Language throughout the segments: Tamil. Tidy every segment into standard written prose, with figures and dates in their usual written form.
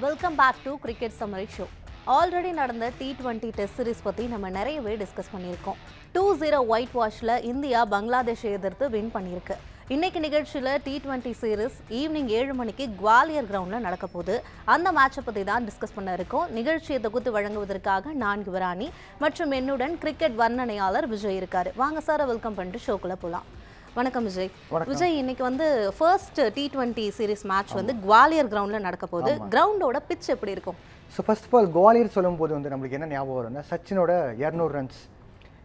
Welcome back to cricket summary show. Already நடந்த T20 டெஸ்ட் சீரிஸ் பற்றி நம்ம நிறையவே டிஸ்கஸ் பண்ணியிருக்கோம். 2-0 ஒயிட் வாஷில் இந்தியா பங்களாதேஷை எதிர்த்து வின் பண்ணியிருக்கு. இன்னைக்கு நிகழ்ச்சியில் T20 சீரிஸ் ஈவினிங் 7 மணிக்கு குவாலியர் கிரவுண்டில் நடக்க போகுது. அந்த மேட்சை பற்றி தான் டிஸ்கஸ் பண்ண இருக்கோம். நிகழ்ச்சியை தொகுத்து வழங்குவதற்காக நான் யுவராணி மற்றும் என்னுடன் கிரிக்கெட் வர்ணனையாளர் விஜய் இருக்காரு. வாங்க சார், வெல்கம் பண்ணிட்டு ஷோக்குள்ள போகலாம். வணக்கம் விஜய். விஜய், இன்னைக்கு first T20 series match Gwalior கிரவுண்டில் நடக்க போகுது. கிரவுண்டோட பிட்ச் எப்படி இருக்கும்? So first of all Gwalior சொல்லும்போது நம்மளுக்கு என்ன ஞாபகம் வரும்னா, சச்சினோட 200 ரன்ஸ்.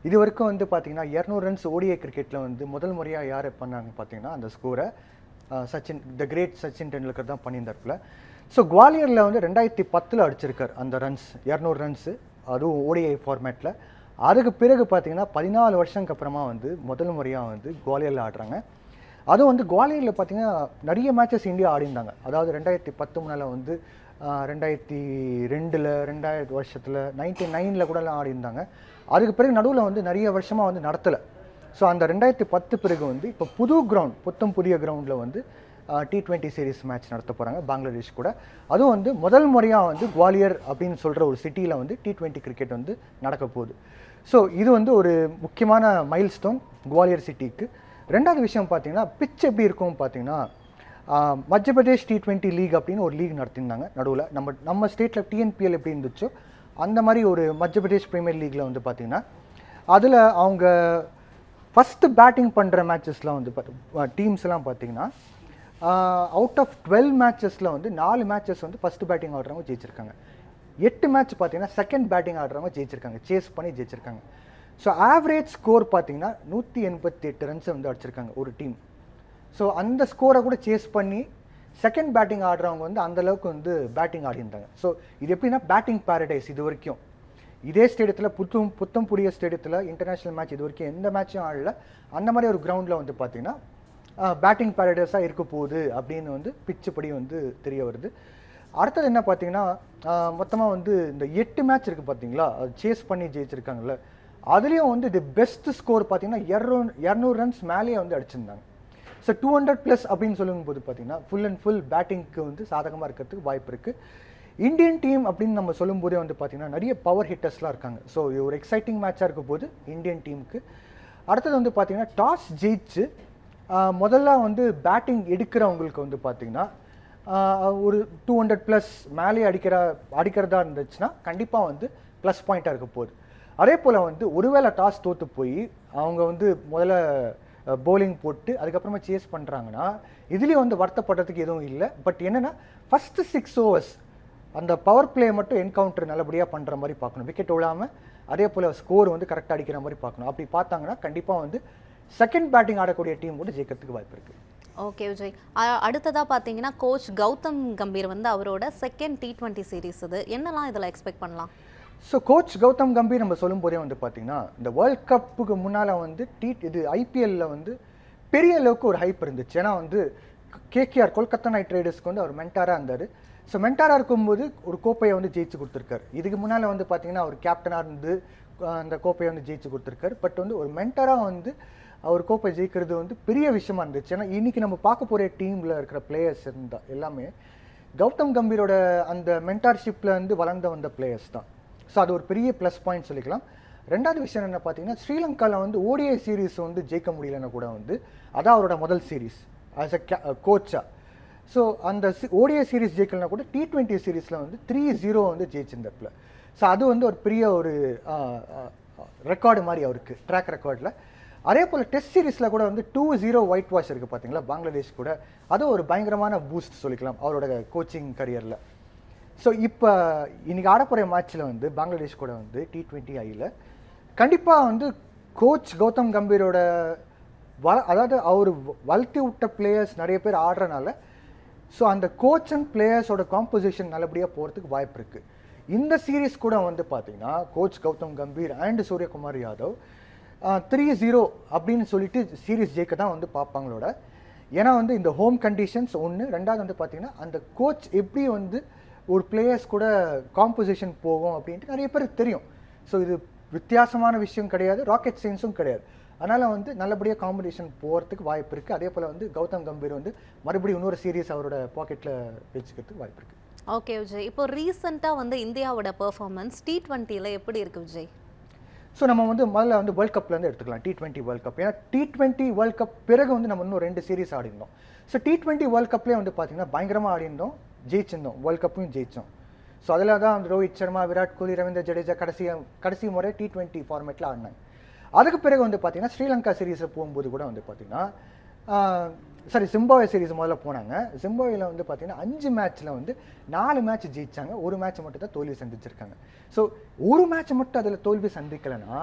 இது வரைக்கும் பார்த்தீங்கன்னா 200 ரன்ஸ் ஓடிஐ கிரிக்கெட்டில் முதல் முறையாக யார் பண்ணாங்க பார்த்தீங்கன்னா அந்த ஸ்கோரை சச்சின், த கிரேட் சச்சின் டெண்டுல்கர் தான் பண்ணியிருந்தாருல. ஸோ குவாலியரில் 2010 அடிச்சிருக்கார் அந்த ரன்ஸ், 200 ரன்ஸு, அதுவும் ஓடிஐ ஃபார்மேட்டில். அதுக்கு பிறகு பார்த்தீங்கன்னா 14 வருஷத்துக்கு அப்புறமா முதல் முறையாக குவாலியரில் ஆடுறாங்க. அதுவும் குவாலியரில் பார்த்தீங்கன்னா நிறைய மேட்சஸ் இந்தியா ஆடிருந்தாங்க. அதாவது 2013 2002 2000 வருஷத்தில் 99 கூட ஆடிருந்தாங்க. அதுக்கு பிறகு நடுவில் நிறைய வருஷமாக நடத்தலை. ஸோ அந்த 2010 பிறகு இப்போ புது கிரவுண்ட், புதிய கிரவுண்டில் T20 சீரிஸ் மேட்ச் நடத்த போகிறாங்க பங்களாதேஷ் கூட. அதுவும் முதல் முறையாக குவாலியர் அப்படின்னு சொல்கிற ஒரு சிட்டியில் T20 கிரிக்கெட் நடக்க போகுது. ஸோ இது ஒரு முக்கியமான மைல்ஸ்டோன் குவாலியர் சிட்டிக்கு. ரெண்டாவது விஷயம் பார்த்தீங்கன்னா பிட்ச் எப்படி இருக்கும் பார்த்தீங்கன்னா, மத்திய பிரதேஷ் T20 லீக் அப்படின்னு ஒரு லீக் நடத்தியிருந்தாங்க நடுவில். நம்ம ஸ்டேட்டில் TNPL எப்படி இருந்துச்சோ அந்த மாதிரி ஒரு மத்திய பிரதேஷ் பிரீமியர் லீக்கில் பார்த்தீங்கன்னா அதில் அவங்க ஃபஸ்ட்டு பேட்டிங் பண்ணுற மேட்சஸில் டீம்ஸ்லாம் பார்த்தீங்கன்னா அவுட் ஆஃப் 12 மேட்சஸில் 4 மேட்சஸ் ஃபஸ்ட்டு பேட்டிங் ஆடுறவங்க ஜெயிச்சிருக்காங்க. 8 மேட்ச் பார்த்தீங்கன்னா செகண்ட் பேட்டிங் ஆடுறவங்க ஜெயிச்சிருக்காங்க, சேஸ் பண்ணி ஜெயிச்சிருக்காங்க. ஸோ ஆவரேஜ் ஸ்கோர் பார்த்தீங்கன்னா 188 ரன்ஸ் அடிச்சிருக்காங்க ஒரு டீம். ஸோ அந்த ஸ்கோரை கூட சேஸ் பண்ணி செகண்ட் பேட்டிங் ஆடுறவங்க அந்தளவுக்கு பேட்டிங் ஆடிருந்தாங்க. ஸோ இது எப்படின்னா பேட்டிங் பேரடைஸ். இது வரைக்கும் இதே ஸ்டேடியத்தில் புத்தம் புதிய ஸ்டேடியத்தில் இன்டர்நேஷ்னல் மேட்ச் இது வரைக்கும் எந்த மேட்சும் ஆடல. அந்த மாதிரி ஒரு கிரவுண்டில் பார்த்தீங்கன்னா பேட்டிங் பேரடைஸாக இருக்க போகுது அப்படின்னு பிச்சு படி தெரிய வருது. அடுத்தது என்ன பார்த்தீங்கன்னா, மொத்தமாக இந்த 8 மேட்ச் இருக்குது பார்த்தீங்களா, அது சேஸ் பண்ணி ஜெயிச்சிருக்காங்கல்ல, அதுலேயும் தி பெஸ்ட் ஸ்கோர் பார்த்தீங்கன்னா 200 ரன்ஸ் மேலேயே அடிச்சிருந்தாங்க. ஸோ 200+ அப்படின்னு சொல்லும்போது பார்த்தீங்கன்னா ஃபுல் அண்ட் ஃபுல் பேட்டிங்க்கு சாதகமாக இருக்கிறதுக்கு வாய்ப்பு இருக்குது. இந்தியன் டீம் அப்படின்னு நம்ம சொல்லும்போதே பார்த்தீங்கன்னா நிறைய பவர் ஹிட்டர்ஸ்லாம் இருக்காங்க. ஸோ இது ஒரு எக்ஸைட்டிங் மேட்சாக இருக்க போது இந்தியன் டீமுக்கு. அடுத்தது பார்த்தீங்கன்னா டாஸ் ஜெயிச்சு முதல்ல பேட்டிங் எடுக்கிறவங்களுக்கு பார்த்தீங்கன்னா ஒரு 200+ மேலே அடிக்கிறதா இருந்துச்சுன்னா கண்டிப்பாக ப்ளஸ் பாயிண்ட்டாக இருக்க போகுது. அதே போல் ஒருவேளை டாஸ் தோற்று போய் அவங்க முதல்ல பவுலிங் போட்டு அதுக்கப்புறமா சேஸ் பண்ணுறாங்கன்னா இதுலேயும் வருத்தப்படுறதுக்கு எதுவும் இல்லை. பட் என்னென்னா ஃபஸ்ட்டு 6 ஓவர்ஸ் அந்த பவர் பிளே மட்டும் என்கவுண்டர் நல்லபடியாக பண்ணுற மாதிரி பார்க்கணும், விக்கெட் விழாமல். அதே போல் ஸ்கோர் கரெக்டாக அடிக்கிற மாதிரி பார்க்கணும். அப்படி பார்த்தாங்கன்னா கண்டிப்பாக செகண்ட் பேட்டிங் ஆடக்கூடிய டீம் கூட ஜெயிக்கிறதுக்கு வாய்ப்பு இருக்குது. ஓகே விஜய், அடுத்ததாக பார்த்தீங்கன்னா கோச் கௌதம் கம்பீர் அவரோட செகண்ட் T20 சீரிஸ் இது என்னெல்லாம் இதில் எக்ஸ்பெக்ட் பண்ணலாம்? ஸோ கோச் கௌதம் கம்பீர் நம்ம சொல்லும் போதே பார்த்தீங்கன்னா இந்த வேர்ல்ட் கப்புக்கு முன்னால் இது IPL-ல் பெரிய அளவுக்கு ஒரு ஹைப் இருந்துச்சு. ஏன்னா KKR கொல்கத்தா நைட் ரைடர்ஸ்க்கு அவர் மென்டாராக இருந்தார். ஸோ மென்டாராக இருக்கும்போது ஒரு கோப்பையை ஜெயிச்சு கொடுத்துருக்காரு. இதுக்கு முன்னால் பார்த்தீங்கன்னா அவர் கேப்டனாக அந்த கோப்பையை ஜெயிச்சு கொடுத்துருக்காரு. பட் ஒரு மென்டாராக அவர் கோப்பை ஜெயிக்கிறது பெரிய விஷயமா இருந்துச்சு. ஏன்னா இன்றைக்கி நம்ம பார்க்க போகிற டீமில் இருக்கிற பிளேயர்ஸ் இருந்தால் எல்லாமே கௌதம் கம்பீரோட அந்த மென்டார்ஷிப்பில் வளர்ந்து வந்த பிளேயர்ஸ் தான். ஸோ அது ஒரு பெரிய ப்ளஸ் பாயிண்ட் சொல்லிக்கலாம். ரெண்டாவது விஷயம் என்ன பார்த்தீங்கன்னா, ஸ்ரீலங்காவில் ODI சீரீஸ் ஜெயிக்க முடியலன்னா கூட அதான் அவரோட முதல் சீரீஸ் ஆஸ் அ கோச்சாக. ஸோ அந்த ODI சீரீஸ் ஜெயிக்கலனா கூட T20 சீரீஸில் 3-0 ஜெயிச்சிருந்தாப்புல. ஸோ அது ஒரு பெரிய ஒரு ரெக்கார்டு மாதிரி அவருக்கு, ட்ராக் ரெக்கார்டில். அதே போல் டெஸ்ட் சீரீஸில் கூட 2-0 ஒயிட் வாஷ் இருக்குது பார்த்தீங்களா பங்களாதேஷ் கூட. அதுவும் ஒரு பயங்கரமான பூஸ்ட் சொல்லிக்கலாம் அவரோட கோச்சிங் கரியரில். ஸோ இப்போ இன்றைக்கி ஆடப்போகிற மேட்ச்சில் பங்களாதேஷ் கூட T20 ஐயில் கண்டிப்பாக கோச் கௌதம் கம்பீரோட அதாவது அவர் வளர்த்தி விட்ட பிளேயர்ஸ் நிறைய பேர் ஆடுறனால ஸோ அந்த கோச் அண்ட் பிளேயர்ஸோட காம்போசிஷன் நல்லபடியாக போகிறதுக்கு வாய்ப்பு இருக்குது. இந்த சீரீஸ் கூட பார்த்தீங்கன்னா கோச் கௌதம் கம்பீர் அண்ட் சூரியகுமார் யாதவ் 3-0 அப்படின்னு சொல்லிட்டு சீரீஸ் ஜெயிக்க தான் பார்ப்பாங்களோட. ஏன்னா இந்த ஹோம் கண்டிஷன்ஸ் ஒன்று. ரெண்டாவது பார்த்தீங்கன்னா அந்த கோச் எப்படி ஒரு பிளேயர்ஸ் கூட காம்போசிஷன் போகும் அப்படின்ட்டு நிறைய பேருக்கு தெரியும். ஸோ இது வித்தியாசமான விஷயம் கிடையாது, ராக்கெட் சயின்ஸும் கிடையாது. அதனால் நல்லபடியாக காம்படிஷன் போகிறதுக்கு வாய்ப்பு இருக்குது. அதே போல் கௌதம் கம்பீர் மறுபடியும் இன்னொரு சீரீஸ் அவரோட பாக்கெட்டில் வச்சுக்கிறதுக்கு வாய்ப்பு இருக்குது. ஓகே விஜய், இப்போ ரீசெண்டாக வந்து இந்தியாவோட பெர்ஃபார்மன்ஸ் T20ல எப்படி இருக்கு விஜய்? ஸோ நம்ம வந்து முதல்ல வந்து வேர்ல்ட் கப்லேருந்து எடுத்துக்கலாம் T20 வேர்ல்ட் கப். ஏன்னா T20 வேர்ல்ட் கப் பிறகு வந்து நம்ம இன்னும் 2 சீரிஸ் ஆடிருந்தோம். ஸோ T20 வேர்ல்ட் கப்லேயே வந்து பார்த்தீங்கன்னா பயங்கரமாக ஆடிருந்தோம், ஜெயிச்சிருந்தோம், வேர்ல்ட் கப்பையும் ஜெயிச்சோம். ஸோ அதில் தான் வந்து ரோஹித் சர்மா, விராட் கோலி, ரவீந்திர ஜடேஜா கடைசி முறை T20 ஃபார்மேட்டில் ஆடினாங்க. அதுக்கு பிறகு வந்து பார்த்தீங்கன்னா ஸ்ரீலங்கா சீரீஸை போகும்போது கூட வந்து பார்த்தீங்கன்னா ஜிம்பாப்வே சீரிஸ் முதல்ல போனாங்க. ஜிம்பாப்வேல வந்து பார்த்தீங்கன்னா 5 மேட்ச்சில் வந்து 4 மேட்ச் ஜெயிச்சாங்க, ஒரு மேட்ச் மட்டும் தான் தோல்வி சந்திச்சிருக்காங்க. ஸோ ஒரு மேட்ச் மட்டும் அதில் தோல்வி சந்திக்கலைன்னா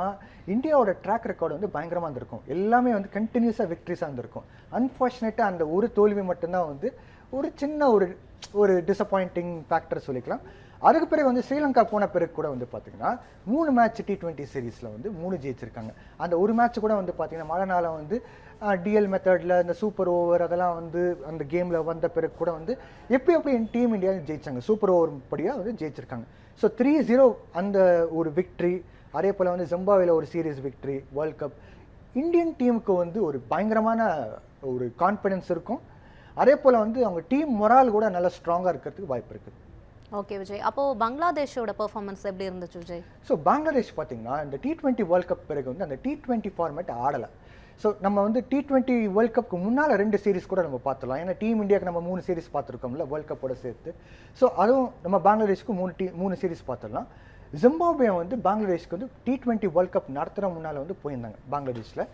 இந்தியாவோட ட்ராக் ரெக்கார்டு வந்து பயங்கரமாக இருந்திருக்கும். எல்லாமே வந்து கண்டினியூஸாக விக்ட்ரிஸாக இருந்திருக்கும். அன்ஃபார்ச்சுனேட்டாக அந்த ஒரு தோல்வி மட்டும்தான் வந்து ஒரு சின்ன ஒரு டிசப்பாயிண்டிங் ஃபேக்டர் சொல்லிக்கலாம். அதுக்கு பிறகு வந்து ஸ்ரீலங்கா போன பிறகு கூட வந்து பார்த்தீங்கன்னா 3 மேட்ச் T20 சீரீஸில் வந்து 3 ஜெயிச்சிருக்காங்க. அந்த ஒரு மேட்ச் கூட வந்து பார்த்தீங்கன்னா மழைனால வந்து டிஎல் மெத்தடில் இந்த சூப்பர் ஓவர் அதெல்லாம் வந்து அந்த கேமில் வந்த பிறகு கூட வந்து எப்படி டீம் இந்தியா ஜெயிச்சாங்க, சூப்பர் ஓவர் படியாக வந்து ஜெயிச்சிருக்காங்க. ஸோ 3-0 அந்த ஒரு விக்ட்ரி, அதே போல் வந்து ஜிம்பாப்வேல ஒரு series victory, world cup Indian டீமுக்கு வந்து ஒரு பயங்கரமான ஒரு கான்ஃபிடென்ஸ் இருக்கும். அதே போல் வந்து அவங்க டீம் மொரால் கூட நல்லா ஸ்ட்ராங்காக இருக்கிறதுக்கு வாய்ப்பு இருக்குது. ஓகே விஜய், அப்போது பங்களாதேஷோட பெர்ஃபார்மன்ஸ் எப்படி இருந்துச்சு விஜய்? ஸோ பங்களாதேஷ் பார்த்தீங்கன்னா இந்த T20 வேர்ல்ட் கப் பிறகு வந்து அந்த T20 ஃபார்மேட் ஆடலை. ஸோ நம்ம வந்து T20 வேர்ல்ட் கப்புக்கு முன்னால் 2 சீரிஸ் கூட நம்ம பார்த்துலாம். ஏன்னா டீம் இந்தியாவுக்கு நம்ம 3 சீரிஸ் பார்த்துருக்கோம்ல வேர்ல்ட் கப்போட சேர்த்து. ஸோ அதுவும் நம்ம பங்களாதேஷ்க்கு 3 சீரிஸ் பார்த்துடலாம். ஜிம்பாப்வே வந்து பங்களாதேஷ்க்கு வந்து T20 வேர்ல்ட் கப் நடத்துகிற முன்னால் வந்து போயிருந்தாங்க பங்களாதேஷில்.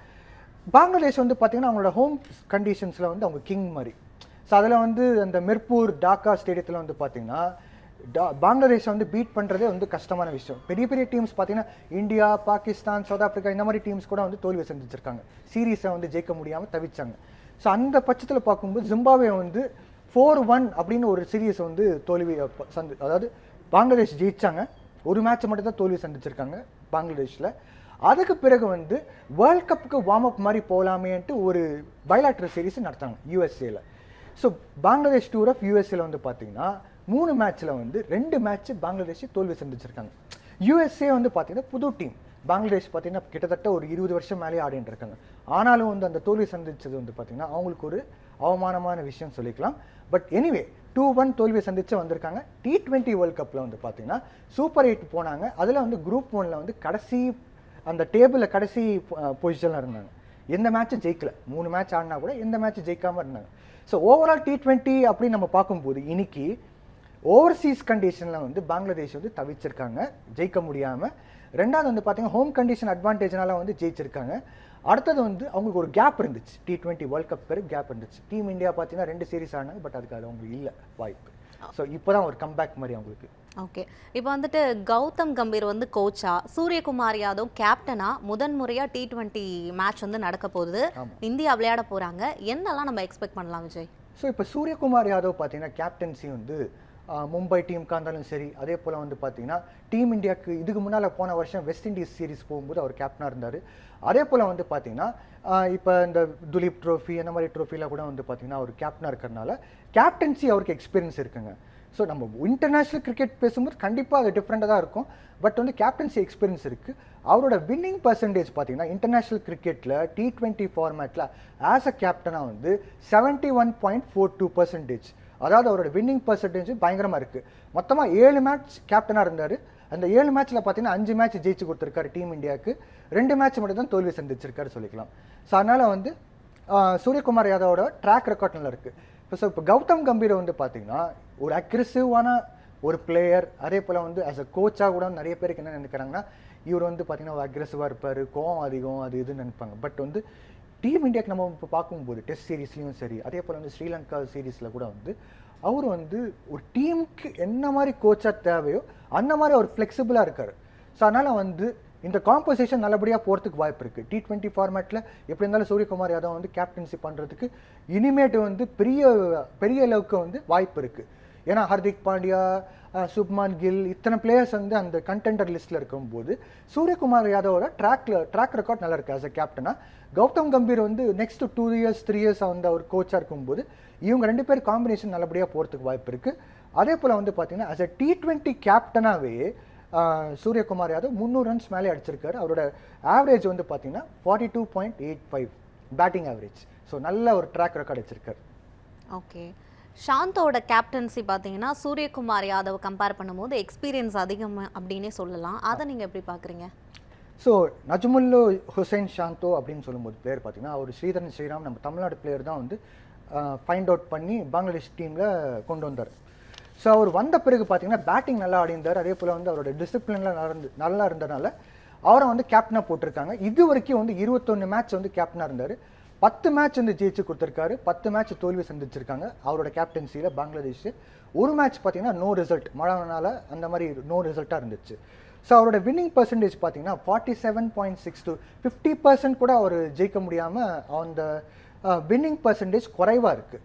பங்களாதேஷ் வந்து பார்த்தீங்கன்னா அவங்களோட ஹோம் கண்டிஷன்ஸில் வந்து அவங்க கிங் மாதிரி. ஸோ அதில் வந்து அந்த மிர்பூர் டாக்கா ஸ்டேடியத்தில் வந்து பார்த்தீங்கன்னா பங்களாதேஷை வந்து பீட் பண்ணுறதே வந்து கஷ்டமான விஷயம். பெரிய டீம்ஸ் பார்த்தீங்கன்னா இந்தியா, பாகிஸ்தான், சவுத் ஆஃப்ரிக்கா இந்த மாதிரி டீம்ஸ் கூட வந்து தோல்வி சந்திச்சிருக்காங்க, சீரீஸை வந்து ஜெயிக்க முடியாமல் தவிச்சாங்க. ஸோ அந்த பட்சத்தில் பார்க்கும்போது ஜிம்பாப்வே வந்து 4-1 அப்படின்னு ஒரு சீரீஸை வந்து அதாவது பங்களாதேஷ் ஜெயிச்சாங்க, ஒரு மேட்ச் மட்டும் தான் தோல்வி சந்திச்சிருக்காங்க பங்களாதேஷில். அதுக்கு பிறகு வந்து வேர்ல்ட் கப்புக்கு வார்ம் அப் மாதிரி போகலாமேன்ட்டு ஒரு பைலாட்ரல் சீரீஸ் நடத்தாங்க யூஎஸ்ஏல. ஸோ பங்களாதேஷ் டூர் ஆஃப் யூஎஸ்ஏல வந்து பார்த்தீங்கன்னா 3 மேட்ச்சில் வந்து 2 மேட்ச் பங்களாதேஷ் தோல்வி சந்திச்சிருக்காங்க. யூஎஸ்ஏ வந்து பார்த்தீங்கன்னா புது டீம், பங்களாதேஷ் பார்த்தீங்கன்னா கிட்டத்தட்ட ஒரு 20 வருஷம் மேலே ஆடிட்டு இருக்காங்க. ஆனாலும் வந்து அந்த தோல்வி சந்திச்சது வந்து பார்த்தீங்கன்னா அவங்களுக்கு ஒரு அவமானமான விஷயம் சொல்லிக்கலாம். பட் எனிவே 2-1 தோல்வி சந்திச்சு வந்திருக்காங்க. T20 வேர்ல்ட் கப்பில் வந்து பார்த்தீங்கன்னா சூப்பர் 8 போனாங்க. அதில் வந்து குரூப் 1ல் வந்து கடைசி அந்த டேபிளில் கடைசி பொசிஷனில் இருந்தாங்க. எந்த மேட்சும் ஜெயிக்கல, 3 மேட்ச் ஆடினா கூட எந்த மேட்ச் ஜெயிக்காமல் இருந்தாங்க. ஸோ ஓவரால் T20 அப்படின்னு நம்ம பார்க்கும்போது இன்னைக்கு ஓவர்சீஸ் கண்டிஷனில் வந்து பங்களாதேஷ் வந்து தவிச்சிருக்காங்க, ஜெயிக்க முடியாமல். ரெண்டாவது வந்து பார்த்தீங்கன்னா ஹோம் கண்டிஷன் அட்வான்டேஜ்னால வந்து ஜெயிச்சிருக்காங்க. அடுத்தது வந்து அவங்களுக்கு ஒரு கேப் இருந்துச்சு, T20 வேர்ல்ட் கப் பிறகு கேப் இருந்துச்சு. டீம் இந்தியா பார்த்தீங்கன்னா 2 சீரிஸ் ஆனாங்க, பட் அதுக்கு அது அவங்களுக்கு இல்லை வாய்ப்பு. ஸோ இப்போ தான் ஒரு கம்பேக் மாதிரி அவங்களுக்கு. ஓகே, இப்போ வந்துட்டு கௌதம் கம்பீர் வந்து கோச்சா, சூரியகுமார் யாதவ் கேப்டனா முதன்முறையாக T20 மேட்ச் வந்து நடக்க போகுது, இந்தியா விளையாட போகிறாங்க. என்னெல்லாம் நம்ம எக்ஸ்பெக்ட் பண்ணலாம் விஜய்? ஸோ இப்போ சூரியகுமார் யாதவ் பார்த்தீங்கன்னா கேப்டன்சி வந்து மும்பை டீமுக்காக இருந்தாலும் சரி, அதே போல் வந்து பார்த்தீங்கன்னா டீம் இந்தியாவுக்கு இதுக்கு முன்னால் போன வருஷம் வெஸ்ட் இண்டீஸ் சீரிஸ் போகும்போது அவர் கேப்டனாக இருந்தார். அதே போல் வந்து பார்த்தீங்கன்னா இப்போ இந்த துலீப் ட்ரோஃபி அந்த மாதிரி ட்ரோஃபியில் கூட வந்து பார்த்தீங்கன்னா அவர் கேப்டனாக இருக்கிறனால கேப்டன்சி அவருக்கு எக்ஸ்பீரியன்ஸ் இருக்குங்க. ஸோ நம்ம இன்டர்நேஷ்னல் கிரிக்கெட் பேசும்போது கண்டிப்பாக அது டிஃப்ரெண்ட்டாக தான் இருக்கும், பட் வந்து கேப்டன்சி எக்ஸ்பீரியன்ஸ் இருக்குது. அவரோட வின்னிங் பர்சன்டேஜ் பார்த்தீங்கன்னா இன்டர்நேஷ்னல் கிரிக்கெட்டில் T20 ஃபார்மேட்டில் ஆஸ் அ கேப்டனாக வந்து 71.42%. அதாவது அவரோட வின்னிங் பர்சன்டேஜ் பயங்கரமாக இருக்குது. மொத்தமாக 7 மேட்ச் கேப்டனாக இருந்தார். அந்த 7 மேட்ச்சில் பார்த்தீங்கன்னா 5 மேட்ச் ஜெயிச்சு கொடுத்துருக்காரு டீம் இந்தியாவுக்கு, 2 மேட்ச் மட்டும் தான் தோல்வி சந்திச்சிருக்காரு சொல்லிக்கலாம். ஸோ அதனால் வந்து சூரியகுமார் யாதவோட ட்ராக் ரெக்கார்ட் நல்லா இருக்குது. இப்போ கௌதம் கம்பீரை வந்து பார்த்தீங்கன்னா ஒரு அக்ரெசிவான ஒரு பிளேயர், அதே போல் வந்து ஆஸ் அ கோச்சாக கூட நிறைய பேருக்கு என்ன நினைக்கிறாங்கன்னா இவர் வந்து பார்த்தீங்கன்னா அக்ரெசிவாக இருப்பார், கோவம் அதிகம், அது இதுன்னு நினைப்பாங்க. பட் வந்து டீம் இந்தியாவுக்கு நம்ம இப்போ பார்க்கும்போது டெஸ்ட் சீரீஸ்லையும் சரி, அதே போல் வந்து ஸ்ரீலங்கா சீரீஸில் கூட வந்து அவர் வந்து ஒரு டீமுக்கு என்ன மாதிரி கோச்சாக தேவையோ அந்த மாதிரி அவர் ஃப்ளெக்சிபிளாக இருக்கார். ஸோ அதனால் வந்து இந்த காம்போசிஷன் நல்லபடியாக போகிறதுக்கு வாய்ப்பு இருக்குது. T20 ஃபார்மேட்டில் எப்படி இருந்தாலும் சூரியகுமார் யாதவ் வந்து கேப்டன்சி பண்ணுறதுக்கு இனிமேட்டு வந்து பெரிய அளவுக்கு வந்து வாய்ப்பு இருக்குது. ஏன்னா ஹர்திக் பாண்டியா, சுப்மான் கில் இத்தனை பிளேயர்ஸ் வந்து அந்த கண்டெண்டர் லிஸ்ட்டில் இருக்கும்போது சூரியகுமார் யாதவோட ட்ராக் ரெக்கார்ட் நல்லா இருக்குது ஆஸ் அ கேப்டனாக. கௌதம் கம்பீர் வந்து நெக்ஸ்ட் 2 இயர்ஸ் 3 இயர்ஸ் வந்து அவர் கோச்சாக இருக்கும்போது இவங்க 2 பேர் காம்பினேஷன் நல்லபடியாக போகிறதுக்கு வாய்ப்பு இருக்குது. அதே போல் வந்து பார்த்தீங்கன்னா ஆஸ் அ T20 கேப்டனாகவே சூரியகுமார் யாதவ் 300 ரன்ஸ் மேலே அடிச்சிருக்காரு. அவரோட ஆவரேஜ் வந்து பார்த்தீங்கன்னா 42.85 பேட்டிங் ஆவரேஜ். ஸோ நல்ல ஒரு ட்ராக் ரெக்கார்ட் வச்சிருக்காரு. ஓகே, சாந்தோட கேப்டன்சி பார்த்தீங்கன்னா சூரியகுமார் யாதவ் கம்பேர் பண்ணும்போது எக்ஸ்பீரியன்ஸ் அதிகம் அப்படின்னே சொல்லலாம். அதை நீங்கள் எப்படி பார்க்குறீங்க? ஸோ நஜ்முல்லு ஹுசைன் சாந்தோ அப்படின்னு சொல்லும்போது பிளேயர் பார்த்தீங்கன்னா அவர் ஸ்ரீதரன் ஸ்ரீராம் நம்ம தமிழ்நாடு பிளேயர் தான் வந்து ஃபைண்ட் அவுட் பண்ணி பங்களாதேஷ் டீமில் கொண்டு வந்தார். ஸோ அவர் வந்த பிறகு பார்த்தீங்கன்னா பேட்டிங் நல்லா ஆடிந்தார். அதே போல் வந்து அவரோட டிசிப்ளின்லாம் நல்லா இருந்ததுனால அவரை வந்து கேப்டனாக போட்டிருக்காங்க. இது வரைக்கும் வந்து 21 மேட்ச் வந்து கேப்டனாக இருந்தார். 10 மேட்ச் வந்து ஜெயிச்சு கொடுத்துருக்காரு, 10 மேட்ச் தோல்வி சந்திச்சிருக்காங்க அவரோட கேப்டன்சியில் பங்களாதேஷ். ஒரு மேட்ச் பார்த்தீங்கன்னா நோ ரிசல்ட், மழைனால அந்த மாதிரி நோ ரிசல்ட்டாக இருந்துச்சு. ஸோ அவரோட வின்னிங் பர்சன்டேஜ் பார்த்தீங்கன்னா 47.62, 50% கூட அவர் ஜெயிக்க முடியாமல் அந்த வின்னிங் பர்சன்டேஜ் குறைவாக இருக்குது.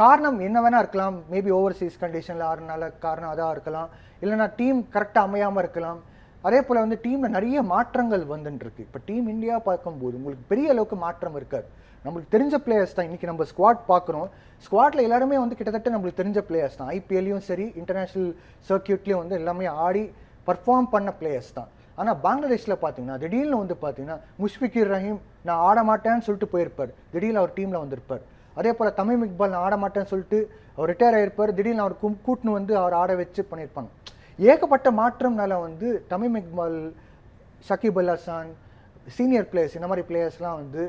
காரணம் என்ன வேணா இருக்கலாம், மேபி ஓவர்சீஸ் கண்டிஷனில் ஆறுனால காரணம் அதாக இருக்கலாம், இல்லைனா டீம் கரெக்டாக அமையாமல் இருக்கலாம். அதே போல் வந்து டீமில் நிறைய மாற்றங்கள் வந்துட்டுருக்கு. இப்போ டீம் இந்தியா பார்க்கும்போது உங்களுக்கு பெரிய அளவுக்கு மாற்றம் இருக்காது. நம்மளுக்கு தெரிஞ்ச பிளேயர்ஸ் தான். இன்றைக்கி நம்ம ஸ்குவாட் பார்க்குறோம், ஸ்குவாட்டில் எல்லாருமே வந்து கிட்டத்தட்ட நம்மளுக்கு தெரிஞ்ச பிளேயர்ஸ் தான். ஐபிஎல்லையும் சரி இன்டர்நேஷ்னல் சர்க்கியூட்லேயும் வந்து எல்லாமே ஆடி பர்ஃபார்ம் பண்ண பிளேயர்ஸ் தான். ஆனால் பங்களாதேஷில் பார்த்தீங்கன்னா திடீர்னு வந்து பார்த்தீங்கன்னா முஷ்ஃபிகுர் ரஹீம் நான் ஆட மாட்டேன்னு சொல்லிட்டு போயிருப்பார், திடீர்னு அவர் டீமில் வந்திருப்பார். அதே போல் தமீம் இக்பால் நான் ஆட மாட்டேன்னு சொல்லிட்டு அவர் ரிட்டையர் ஆகிருப்பார், திடீர்னு அவர் கூட்டுன்னு வந்து அவர் ஆட வச்சு பண்ணியிருப்பாங்க. ஏகப்பட்ட மாற்றம்னால வந்து தமீம் இக்பால், ஷகீப் அல் ஹசான், சீனியர் பிளேயர்ஸ், இந்த மாதிரி பிளேயர்ஸ்லாம் வந்து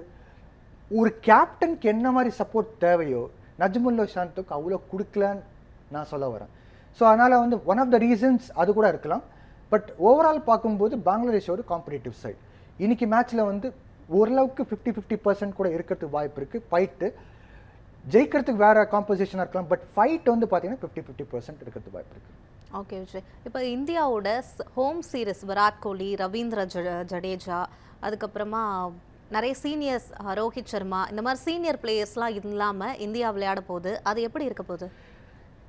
ஒரு கேப்டனுக்கு என்ன மாதிரி சப்போர்ட் தேவையோ நஜ்முல்லா சாந்துக்கு அவ்வளோ கொடுக்கலன்னு நான் சொல்ல வரேன். ஸோ அதனால் வந்து ஒன் ஆஃப் த ரீசன்ஸ் அது கூட இருக்கலாம். பட் ஓவரால் பார்க்கும்போது பங்களாதேஷ் ஒரு காம்படிட்டிவ் சைட். இன்னைக்கு மேட்ச்சில் வந்து ஓரளவுக்கு 50% கூட இருக்கிறதுக்கு வாய்ப்பு இருக்குது. ஃபைட்டு ஜெயிக்கிறதுக்கு வேறு காம்போசிஷனாக இருக்கலாம், பட் ஃபைட் வந்து பார்த்தீங்கன்னா 50% இருக்கிறதுக்கு வாய்ப்பு இருக்குது. ஓகே விஜய், இப்போ இந்தியாவோட ஹோம் சீரிஸ் விராட் கோலி, ரவீந்திர ஜடேஜா, அதுக்கப்புறமா நிறைய சீனியர்ஸ் ரோஹித் சர்மா, இந்த மாதிரி சீனியர் பிளேயர்ஸ்லாம் இல்லாமல் இந்தியா விளையாட போகுது. அது எப்படி இருக்க போகுது?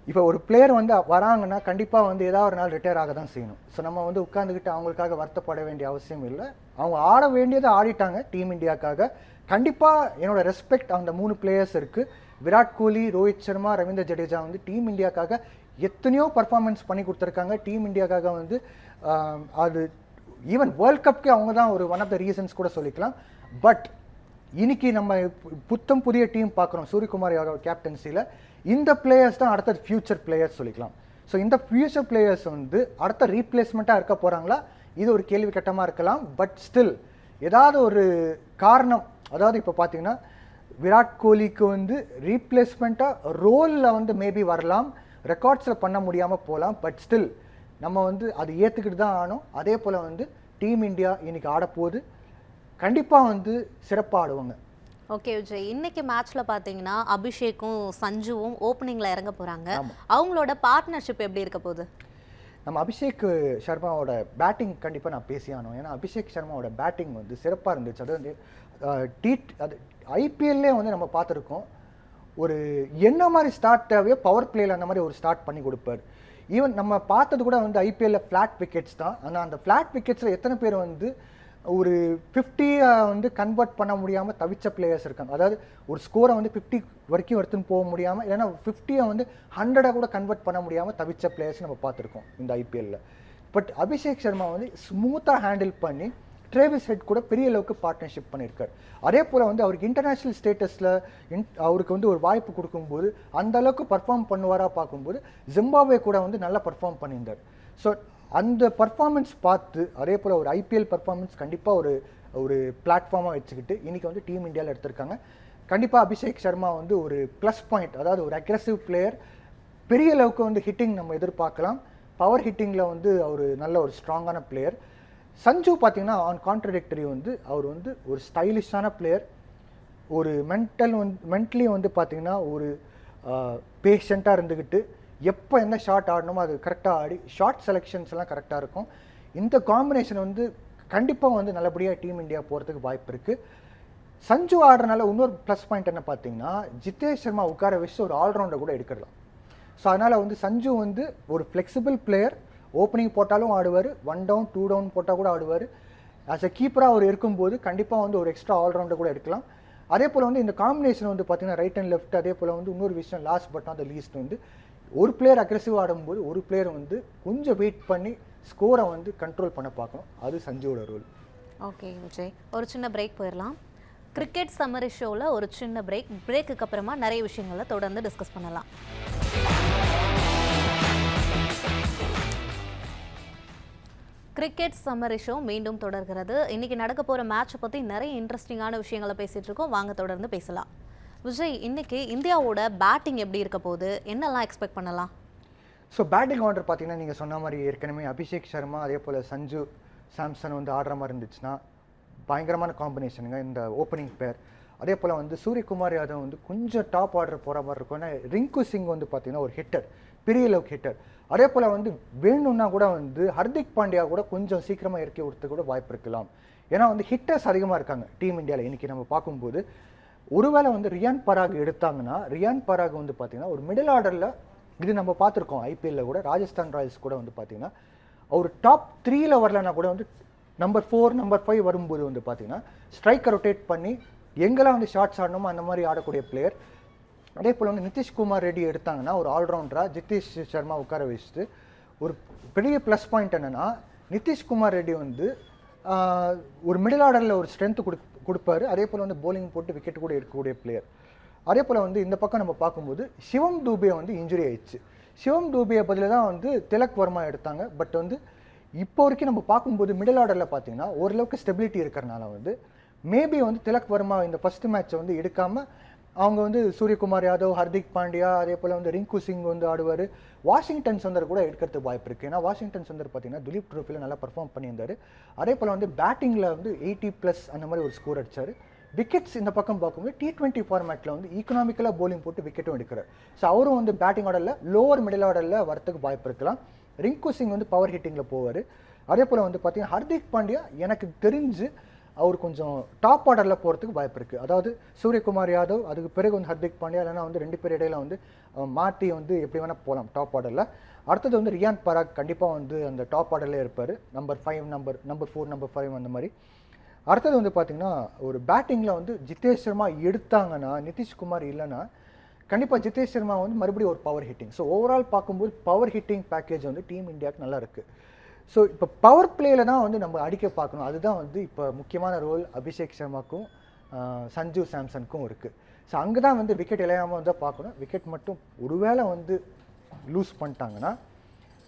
இப்போ ஒரு பிளேயர் வந்து வராங்கன்னா கண்டிப்பாக வந்து ஏதாவது ஒரு நாள் ரிட்டையர் ஆக தான் செய்யணும். ஸோ நம்ம வந்து உட்காந்துக்கிட்டு அவங்களுக்காக வருத்தப்பட வேண்டிய அவசியம் இல்லை. அவங்க ஆட வேண்டியதை ஆடிட்டாங்க டீம் இந்தியாவுக்காக. கண்டிப்பாக என்னோட ரெஸ்பெக்ட் அந்த 3 பிளேயர்ஸ் இருக்குது. விராட் கோலி, ரோஹித் சர்மா, ரவீந்திர ஜடேஜா வந்து டீம் இந்தியாவுக்காக எத்தனையோ பர்ஃபார்மன்ஸ் பண்ணி கொடுத்துருக்காங்க. டீம் இந்தியாவுக்காக வந்து அது ஈவன் வேர்ல்ட் கப்க்கு அவங்க தான் ஒரு ஒன் ஆஃப் த ரீசன்ஸ் கூட சொல்லிக்கலாம். பட் இன்னைக்கு நம்ம புத்தம் புதிய டீம் பார்க்குறோம் சூரியகுமார் யாதவ் கேப்டன்சியில். இந்த பிளேயர்ஸ் தான் அடுத்த ஃபியூச்சர் பிளேயர்ஸ் சொல்லிக்கலாம். ஸோ இந்த ஃபியூச்சர் பிளேயர்ஸ் வந்து அடுத்த ரீப்ளேஸ்மெண்ட்டாக இருக்க போகிறாங்களா, இது ஒரு கேள்வி கட்டமாக இருக்கலாம். பட் ஸ்டில் ஏதாவது ஒரு காரணம், அதாவது இப்போ பார்த்தீங்கன்னா விராட் கோலிக்கு வந்து ரீப்ளேஸ்மெண்ட்டாக ரோலில் வந்து மேபி வரலாம், ரெக்கார்ட்ஸில் பண்ண முடியாமல் போகலாம். பட் ஸ்டில் நம்ம வந்து அது ஏற்றுக்கிட்டு தான் ஆனோம். அதே போல் வந்து டீம் இந்தியா இன்னைக்கு ஆடப்போகுது, கண்டிப்பாக வந்து சிறப்பாக ஆடுவாங்க. ஓகே விஜய், இன்னைக்கு மேட்ச்ல பார்த்தீங்கன்னா அபிஷேக்கும் சஞ்சுவும் ஓப்பனிங்ல இறங்க போறாங்க. அவங்களோட பார்ட்னர்ஷிப் எப்படி இருக்க போகுது? நம்ம அபிஷேக் சர்மாவோட பேட்டிங் கண்டிப்பாக நான் பேசியானோம். ஏன்னா அபிஷேக் சர்மாவோட பேட்டிங் வந்து சிறப்பாக இருந்துச்சு. அது வந்து அது ஐபிஎல்லே வந்து நம்ம பார்த்துருக்கோம். ஒரு என்ன மாதிரி ஸ்டார்ட் தேவையோ பவர் பிளேயில் அந்த மாதிரி ஒரு ஸ்டார்ட் பண்ணி கொடுப்பார். ஈவன் நம்ம பார்த்தது கூட வந்து ஐபிஎல்ல ஃப்ளாட் விக்கெட்ஸ் தான். ஆனால் அந்த ஃப்ளாட் விக்கெட்ஸில் எத்தனை பேர் வந்து ஒரு 50 வந்து கன்வெர்ட் பண்ண முடியாமல் தவிச்ச பிளேயர்ஸ் இருக்காங்க. அதாவது ஒரு ஸ்கோரை வந்து 50 வரைக்கும் எடுத்துன்னு போக முடியாமல், இல்லைன்னா 50 வந்து 100 கூட கன்வெர்ட் பண்ண முடியாமல் தவிச்ச பிளேயர்ஸ் நம்ம பார்த்துருக்கோம் இந்த ஐபிஎல்ல. பட் அபிஷேக் சர்மா வந்து ஸ்மூத்தாக ஹேண்டில் பண்ணி ட்ரேவிஸ் ஹெட் கூட பெரிய அளவுக்கு பார்ட்னர்ஷிப் பண்ணியிருக்காரு. அதே போல் வந்து அவருக்கு இன்டர்நேஷ்னல் ஸ்டேட்டஸில் அவருக்கு வந்து ஒரு வாய்ப்பு கொடுக்கும்போது அந்த அளவுக்கு பர்ஃபார்ம் பண்ணுவாராக பார்க்கும்போது ஜிம்பாப்வே கூட வந்து நல்லா பர்ஃபார்ம் பண்ணியிருந்தார். ஸோ அந்த பர்ஃபார்மன்ஸ் பார்த்து அதே போல் ஒரு ஐபிஎல் பர்ஃபார்மன்ஸ் கண்டிப்பாக ஒரு பிளாட்ஃபார்மாக வச்சுக்கிட்டு இன்றைக்கி வந்து டீம் இந்தியாவில் எடுத்திருக்காங்க. கண்டிப்பாக அபிஷேக் சர்மா வந்து ஒரு ப்ளஸ் பாயிண்ட், அதாவது ஒரு அக்ரெசிவ் பிளேயர், பெரிய அளவுக்கு வந்து ஹிட்டிங் நம்ம எதிர்பார்க்கலாம். பவர் ஹிட்டிங்கில் வந்து அவர் நல்ல ஒரு ஸ்ட்ராங்கான பிளேயர். சஞ்சு பார்த்தீங்கன்னா ஆன் கான்ட்ரடிக்டரி வந்து அவர் வந்து ஒரு ஸ்டைலிஷான பிளேயர். ஒரு மென்டலி வந்து பார்த்தீங்கன்னா ஒரு பேஷண்ட்டாக இருந்துக்கிட்டு எப்போ என்ன ஷாட் ஆடணுமோ அது கரெக்டாக ஆடி ஷார்ட் செலெக்ஷன்ஸ் எல்லாம் கரெக்டாக இருக்கும். இந்த காம்பினேஷன் வந்து கண்டிப்பாக வந்து நல்லபடியாக டீம் இந்தியா போகிறதுக்கு வாய்ப்பு இருக்குது. சஞ்சு ஆடுறதுனால இன்னொரு ப்ளஸ் பாயிண்ட் என்ன பார்த்தீங்கன்னா ஜிதேஷ் சர்மா உட்கார வச்சு ஒரு ஆல்ரவுண்டர் கூட எடுக்கலாம். ஸோ அதனால் வந்து சஞ்சு வந்து ஒரு ஃப்ளெக்சிபிள் பிளேயர். ஓப்பனிங் போட்டாலும் ஆடுவார், 1 டவுன் 2 டவுன் போட்டால் கூட ஆடுவார். ஆஸ் எ கீப்பராக அவர் இருக்கும்போது கண்டிப்பாக வந்து ஒரு எக்ஸ்ட்ரா ஆல்ரவுண்டர் கூட எடுக்கலாம். அதே போல் வந்து இந்த காம்பினேஷன் வந்து பார்த்தீங்கன்னா ரைட் அண்ட் லெஃப்ட். அதே போல் வந்து இன்னொரு விஷயம் last but not the least வந்து ஒரு பிளேயர் அக்ரெசிவ் ஆடும்போது ஒரு பிளேயர் வந்து கொஞ்சம் வெயிட் பண்ணி ஸ்கோரை வந்து கண்ட்ரோல் பண்ண பார்க்கணும். அது சஞ்சுவோட ரோல். ஓகே விஜய், ஒரு சின்ன பிரேக் போயிடலாம். கிரிக்கெட் சம்மரி ஷோவில் ஒரு சின்ன பிரேக்குக்கு அப்புறமா நிறைய விஷயங்களை தொடர்ந்து டிஸ்கஸ் பண்ணலாம். கிரிக்கெட் சம்மரி ஷோ மீண்டும் தொடர்கிறது. இன்னைக்கு நடக்க போகிற மேட்சை பற்றி நிறைய இன்ட்ரெஸ்டிங்கான விஷயங்களை பேசிகிட்டு இருக்கோம். வாங்க தொடர்ந்து பேசலாம். விஜய், இன்னைக்கு இந்தியாவோட பேட்டிங் எப்படி இருக்க போகுது, என்னெல்லாம் எக்ஸ்பெக்ட் பண்ணலாம்? ஸோ பேட்டிங் ஆர்டர் பார்த்தீங்கன்னா நீங்கள் சொன்ன மாதிரி ஏற்கனவே அபிஷேக் சர்மா அதே போல் சஞ்சு சாம்சன் வந்து ஆடுற மாதிரி இருந்துச்சுன்னா பயங்கரமான காம்பினேஷனுங்க இந்த ஓப்பனிங் பேர். அதே போல் வந்து சூரியகுமார் யாதவ் வந்து கொஞ்சம் டாப் ஆர்டர் போகிற மாதிரி இருக்கும். ஏன்னா ரிங்கு சிங் வந்து பார்த்தீங்கன்னா ஒரு ஹிட்டர், பெரிய லெவல் ஹிட்டர். அதே போல் வந்து வேணும்னா கூட வந்து ஹர்திக் பாண்டியா கூட கொஞ்சம் சீக்கிரமாக இறக்கி விடுறது கூட வாய்ப்பு இருக்கலாம். ஏன்னா வந்து ஹிட்டர்ஸ் அதிகமாக இருக்காங்க டீம் இந்தியாவில். இன்றைக்கி நம்ம பார்க்கும்போது ஒருவேளை வந்து ரியான் பராக் எடுத்தாங்கன்னா, ரியான் பராக் வந்து பார்த்தீங்கன்னா ஒரு மிடில் ஆர்டரில், இது நம்ம பார்த்துருக்கோம் ஐபிஎல்ல கூட, ராஜஸ்தான் ராயல்ஸ் கூட வந்து பார்த்தீங்கன்னா அவர் டாப் 3ல் வரலன்னா கூட வந்து நம்பர் 4 நம்பர் 5 வரும்போது வந்து பார்த்தீங்கன்னா ஸ்ட்ரைக்கை ரொட்டேட் பண்ணி எங்கெல்லாம் வந்து ஷார்ட்ஸ் ஆடணுமோ அந்த மாதிரி ஆடக்கூடிய பிளேயர். அதே போல் வந்து நிதிஷ்குமார் ரெட்டி எடுத்தாங்கன்னா ஒரு ஆல்ரவுண்டராக ஜித்தேஷ் சர்மா உட்கார வச்சுட்டு ஒரு பெரிய ப்ளஸ் பாயிண்ட் என்னென்னா நிதிஷ்குமார் ரெட்டி வந்து ஒரு மிடில் ஆர்டரில் ஒரு ஸ்ட்ரென்த்து கொடுப்பாரு. அதே போல் வந்து போலிங் போட்டு விக்கெட் கூட எடுக்கக்கூடிய பிளேயர். அதே போல் வந்து இந்த பக்கம் நம்ம பார்க்கும்போது சிவம் தூபே வந்து இன்ஜுரி ஆயிடுச்சு. சிவம் தூபேயை பதில் தான் வந்து திலக் வர்மா எடுத்தாங்க. பட் வந்து இப்போ வரைக்கும் நம்ம பார்க்கும்போது மிடில் ஆர்டரில் பார்த்தீங்கன்னா ஓரளவுக்கு ஸ்டெபிலிட்டி இருக்கிறனால வந்து மேபி வந்து திலக் வர்மா இந்த ஃபஸ்ட்டு மேட்ச்சை வந்து எடுக்காமல் அவங்க வந்து சூரியகுமார் யாதவ், ஹர்திக் பாண்டியா, அதே போல் வந்து ரிங்கு சிங் வந்து ஆடுவார். வாஷிங்டன் சுந்தர் கூட எடுக்கிறதுக்கு வாய்ப்பு இருக்குது. ஏன்னா வாஷிங்டன் சுந்தர் பார்த்தீங்கன்னா துலீப் ட்ரோஃபியில் நல்லா பர்ஃபார்ம் பண்ணியிருந்தார். அதே போல் வந்து பேட்டிங்கில் வந்து 80+ அந்த மாதிரி ஒரு ஸ்கோர் அடித்தார். விக்கெட்ஸ் இந்த பக்கம் பார்க்கும்போது T20 ஃபார்மேட்டில் வந்து ஈக்கனாமிக்கலாக போலிங் போட்டு விக்கெட்டும் எடுக்கிறார். ஸோ அவரும் வந்து பேட்டிங் ஆர்டரில் லோவர் மிடில் ஆர்டரில் வரத்துக்கு வாய்ப்பு இருக்கலாம். ரிங்கு சிங் வந்து பவர் ஹிட்டிங்கில் போவார். அதே போல் வந்து பார்த்தீங்கன்னா ஹர்திக் பாண்டியா எனக்கு தெரிஞ்சு அவர் கொஞ்சம் டாப் ஆர்டரில் போகிறதுக்கு வாய்ப்பு இருக்குது. அதாவது சூரியகுமார் யாதவ், அதுக்கு பிறகு வந்து ஹர்திக் பாண்டியா, இல்லைனா வந்து 2 பேர் இடையில வந்து மாட்டி வந்து எப்படி வேணால் போகலாம் டாப் ஆர்டரில். அடுத்தது வந்து ரியான் பராக் கண்டிப்பாக வந்து அந்த டாப் ஆர்டர்லேயே இருப்பார். நம்பர் 5 நம்பர் 4 நம்பர் 5 அந்த மாதிரி. அடுத்தது வந்து பார்த்திங்கன்னா ஒரு பேட்டிங்கில் வந்து ஜித்தேஷ் சர்மா எடுத்தாங்கன்னா, நிதிஷ்குமார் இல்லைன்னா கண்டிப்பாக ஜித்தேஷ் சர்மா வந்து மறுபடியும் ஒரு பவர் ஹிட்டிங். ஸோ ஓவரால் பார்க்கும்போது பவர் ஹிட்டிங் பேக்கேஜ் வந்து டீம் இந்தியாவுக்கு நல்லா இருக்குது. ஸோ இப்போ பவர் பிளேயில் தான் வந்து நம்ம அடிக்க பார்க்கணும். அதுதான் வந்து இப்போ முக்கியமான ரோல் அபிஷேக் சர்மாக்கும் சஞ்சு சாம்சனுக்கும் இருக்குது. ஸோ அங்கே தான் வந்து விக்கெட் இளையாமல் வந்து பார்க்கணும். விக்கெட் மட்டும் ஒருவேளை வந்து லூஸ் பண்ணிட்டாங்கன்னா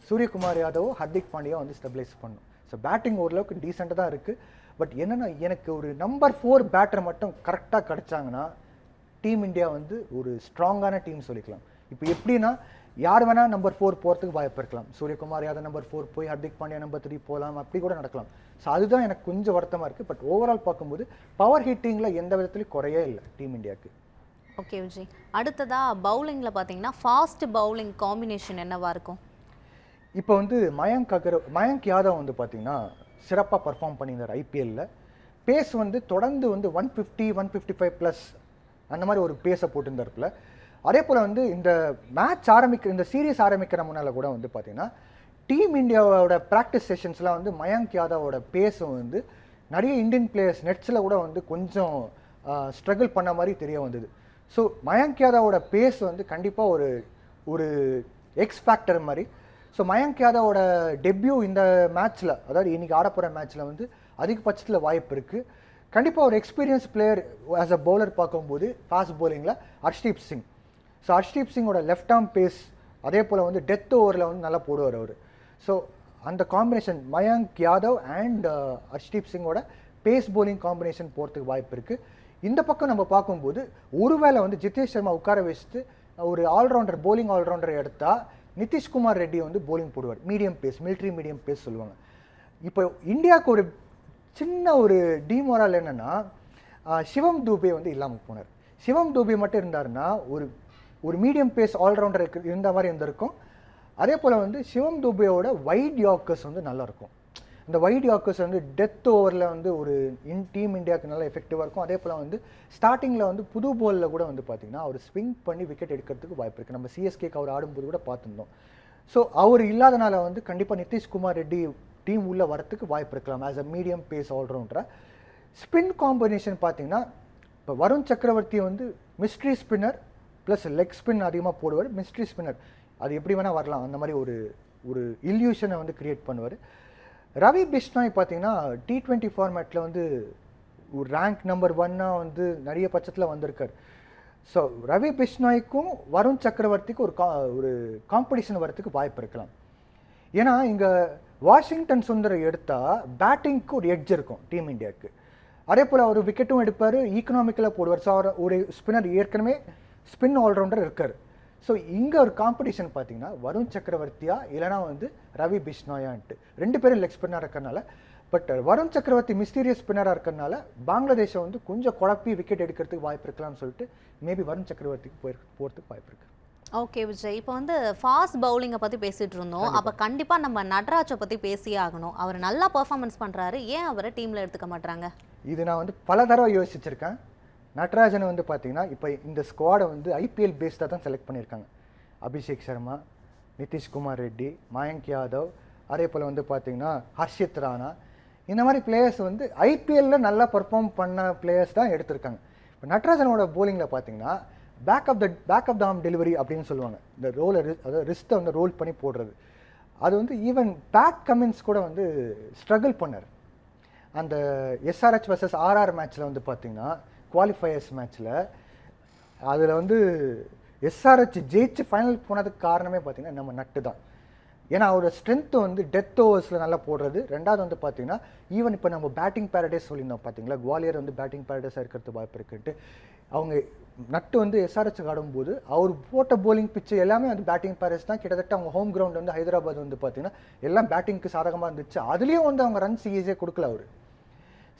சூரியகுமார் யாதவோ ஹர்திக் பாண்டியா வந்து ஸ்டெபிலைஸ் பண்ணணும். ஸோ பேட்டிங் ஓரளவுக்கு டீசெண்டாக தான் இருக்குது. பட் என்னென்னா எனக்கு ஒரு நம்பர் 4 பேட்டரை மட்டும் கரெக்டாக கிடச்சாங்கன்னா டீம் இந்தியா வந்து ஒரு ஸ்ட்ராங்கான டீம் சொல்லிக்கலாம். இப்போ எப்படின்னா யார் வேணால் நம்பர் 4 போகிறதுக்கு வாய்ப்பு இருக்கலாம். சூரியகுமார் யாதவ் நம்பர் 4 போய் ஹர்திக் பாண்டியா நம்பர் 3 போகலாம், அப்படி கூட நடக்கலாம். ஸோ அதுதான் எனக்கு கொஞ்சம் வருத்தமாக இருக்குது. பட் ஓவரால் பார்க்கும்போது பவர் ஹிட்டிங்கில் எந்த விதத்துலையும் குறையே இல்லை டீம் இந்தியாவுக்கு. ஓகே விஜய், அடுத்ததாக பவுலிங்கில் பார்த்தீங்கன்னா ஃபாஸ்ட் பவுலிங் காம்பினேஷன் என்னவாக இருக்கும்? இப்போ வந்து மயங்க் யாதவ் வந்து பார்த்திங்கன்னா சிறப்பாக பர்ஃபார்ம் பண்ணியிருந்தார் ஐபிஎல்லில். பேஸ் வந்து தொடர்ந்து வந்து 150 155+ அந்த மாதிரி ஒரு பேஸை போட்டிருந்தாருக்குல. அதே போல் வந்து இந்த இந்த சீரீஸ் ஆரம்பிக்கிற முன்னால் கூட வந்து பார்த்திங்கன்னா டீம் இந்தியாவோட ப்ராக்டிஸ் செஷன்ஸ்லாம் வந்து மயங்க் யாதவோட பேஸும் வந்து நிறைய இந்தியன் பிளேயர்ஸ் நெட்ஸில் கூட வந்து கொஞ்சம் ஸ்ட்ரகிள் பண்ண மாதிரி தெரிய வந்தது. ஸோ மயங்க் யாதவோட பேஸ் வந்து கண்டிப்பாக ஒரு எக்ஸ் ஃபேக்டர் மாதிரி. ஸோ மயங்க் யாதவோட டெபியூ இந்த மேட்ச்சில், அதாவது இன்றைக்கி ஆட போகிற மேட்ச்சில் வந்து அதிகபட்சத்தில் வாய்ப்பு இருக்குது. கண்டிப்பாக ஒரு experience player as a bowler பார்க்கும்போது ஃபாஸ்ட் பவுலிங்கில் ஹர்ஷ்தீப் சிங். ஸோ ஹர்ஷ்தீப் சிங்கோட லெஃப்ட் ஆர்ம் பேஸ், அதே போல் வந்து டெத் ஓவரில் வந்து நல்லா போடுவார் அவர். ஸோ அந்த காம்பினேஷன் மயங்க் யாதவ் அண்ட் ஹர்ஷ்தீப் சிங்கோட பேஸ் பவுலிங் காம்பினேஷன் போகிறதுக்கு வாய்ப்பு இருக்குது. இந்த பக்கம் நம்ம பார்க்கும்போது ஒருவேளை வந்து ஜித்தேஷ் சர்மா உட்கார வச்சுட்டு ஒரு ஆல்ரவுண்டர் போலிங் ஆல்ரவுண்டர் எடுத்தால் நிதிஷ்குமார் ரெட்டி வந்து போலிங் போடுவார். Medium pace, military medium pace சொல்லுவாங்க. இப்போ இந்தியாவுக்கு ஒரு சின்ன ஒரு டிமோரல் என்னென்னா சிவம் தூபே வந்து இல்லாமல் போனார். சிவம் தூபே மட்டும் இருந்தாருன்னா ஒரு மீடியம் பேஸ் ஆல்ரவுண்டர் இருந்த மாதிரி இருந்திருக்கும். அதே போல் வந்து சிவம் தூபேயோட வைட் யார்க்கர்ஸ் வந்து நல்லாயிருக்கும். இந்த வைட் யார்க்கர்ஸ் வந்து டெத் ஓவரில் வந்து ஒரு டீம் இந்தியாவுக்கு நல்லா எஃபெக்டிவாக இருக்கும். அதே போல் வந்து ஸ்டார்டிங்கில் வந்து புது பாலில் கூட வந்து பார்த்திங்கன்னா அவர் ஸ்விங் பண்ணி விக்கெட் எடுக்கிறதுக்கு வாய்ப்பு இருக்குது. நம்ம சிஎஸ்கேக்கு அவர் ஆடும்போது கூட பார்த்துருந்தோம். ஸோ அவர் இல்லாதனால வந்து கண்டிப்பாக நிதிஷ்குமார் ரெட்டி டீம் உள்ளே வரத்துக்கு வாய்ப்பு இருக்கலாம் ஆஸ் அ மீடியம் பேஸ் ஆல்ரவுண்டராக. ஸ்பின் காம்பினேஷன் பார்த்திங்கன்னா இப்போ வருண் சக்கரவர்த்தி வந்து mystery spinner plus leg spin அதிகமாக போடுவார். மிஸ்ட்ரி ஸ்பின்னர் அது எப்படி வேணால் வரலாம், அந்த மாதிரி ஒரு இல்யூஷனை வந்து க்ரியேட் பண்ணுவார். ரவி பிஷ்னாய் பார்த்தீங்கன்னா T20 ஃபார்மேட்டில் வந்து ஒரு ரேங்க் நம்பர் 1 வந்து நிறைய பட்சத்தில் வந்திருக்காரு. ஸோ ரவி பிஷ்னாய்க்கும் வருண் சக்கரவர்த்திக்கும் ஒரு காம்படிஷன் வரத்துக்கு வாய்ப்பு இருக்கலாம். ஏன்னா இங்கே வாஷிங்டன் சுந்தரை எடுத்தால் பேட்டிங்க்கு ஒரு எட்ஜ் இருக்கும் டீம் இந்தியாவுக்கு. அதே போல் அவர் விக்கெட்டும் எடுப்பார், ஈக்கனாமிக்கலாக போடுவார். ஸோ அவர் ஒரு ஸ்பின்னர் ஏற்கனவே ஸ்பின் ஆல்ரவுண்டர் இருக்கார். ஸோ இங்கே ஒரு காம்படிஷன் பார்த்தீங்கன்னா வருண் சக்கரவர்த்தியா இல்லைனா வந்து ரவி பிஷ்னாயான்ட்டு 2 பேரும் லெக் ஸ்பின்னராக இருக்கிறனால. பட் வருண் சக்கரவர்த்தி மிஸ்டீரியஸ் ஸ்பின்னராக இருக்கிறனால பங்களாதேஷை வந்து கொஞ்சம் குழப்பி விக்கெட் எடுக்கிறதுக்கு வாய்ப்பு இருக்கலாம்னு சொல்லிட்டு மேபி வருண் சக்கரவர்த்திக்கு போகிறதுக்கு வாய்ப்பு இருக்குது. ஓகே விஜய், இப்போ வந்து ஃபாஸ்ட் பவுலிங்கை பற்றி பேசிகிட்டு இருந்தோம். அப்போ கண்டிப்பாக நம்ம நட்ராஜை பற்றி பேசியே ஆகணும். அவர் நல்லா பெர்ஃபார்மன்ஸ் பண்ணுறாரு, ஏன் அவரை டீமில் எடுத்துக்க மாட்டாங்க? இது நான் வந்து பல தடவை யோசிச்சிருக்கேன். நட்ராஜனை வந்து பார்த்தீங்கன்னா இப்போ இந்த ஸ்குவாடை வந்து ஐபிஎல் பேஸ்டாக தான் செலக்ட் பண்ணியிருக்காங்க. அபிஷேக் சர்மா, நிதிஷ்குமார் ரெட்டி, மயங்க் யாதவ், அதே போல் வந்து பார்த்தீங்கன்னா ஹர்ஷித் ராணா, இந்த மாதிரி பிளேயர்ஸ் வந்து ஐபிஎல்லில் நல்லா பர்ஃபார்ம் பண்ண பிளேயர்ஸ் தான் எடுத்திருக்காங்க. இப்போ நட்ராஜனோட போலிங்கில் பார்த்தீங்கன்னா back of the arm delivery அப்படின்னு சொல்லுவாங்க. இந்த ரோலை அதாவது ரிஸ்ட்டை வந்து ரோல் பண்ணி போடுறது, அது வந்து ஈவன் பேட் கமின்ஸ் கூட வந்து ஸ்ட்ரகிள் பண்ணார். அந்த எஸ்ஆர்ஹெச் vs ஆர்ஆர் மேட்ச்சில் வந்து பார்த்தீங்கன்னா குவாலிஃபயர்ஸ் மேட்ச்சில் அதில் வந்து எஸ்ஆர்ஹெச் ஜெயிச்சு ஃபைனல் போனதுக்கு காரணமே பார்த்தீங்கன்னா நம்ம நட்டு தான். ஏன்னா அவரோட ஸ்ட்ரென்த்து வந்து டெத் ஓவர்ஸில் நல்லா போடுறது. ரெண்டாவது வந்து பார்த்தீங்கன்னா ஈவன் இப்போ நம்ம பேட்டிங் பேரடைஸ் சொல்லியிருந்தோம் பார்த்தீங்களா, குவாலியர் வந்து பேட்டிங் பேரடைஸாக இருக்கிறது வாய்ப்பு இருக்குன்ட்டு. அவங்க நட்டு வந்து எஸ்ஆர்ஹெச் ஆடும்போது அவர் போட்ட போலிங் பிச்சு எல்லாமே வந்து பேட்டிங் பேரடைஸ் தான். கிட்டத்தட்ட அவங்க ஹோம் கிரவுண்ட் வந்து ஹைதராபாத் வந்து பார்த்தீங்கன்னா எல்லாம் பேட்டிங்க்கு சாதகமாக இருந்துச்சு. அதுலேயும் வந்து அவங்க ரன்ஸ் ஈஸியாக கொடுக்கல அவர்.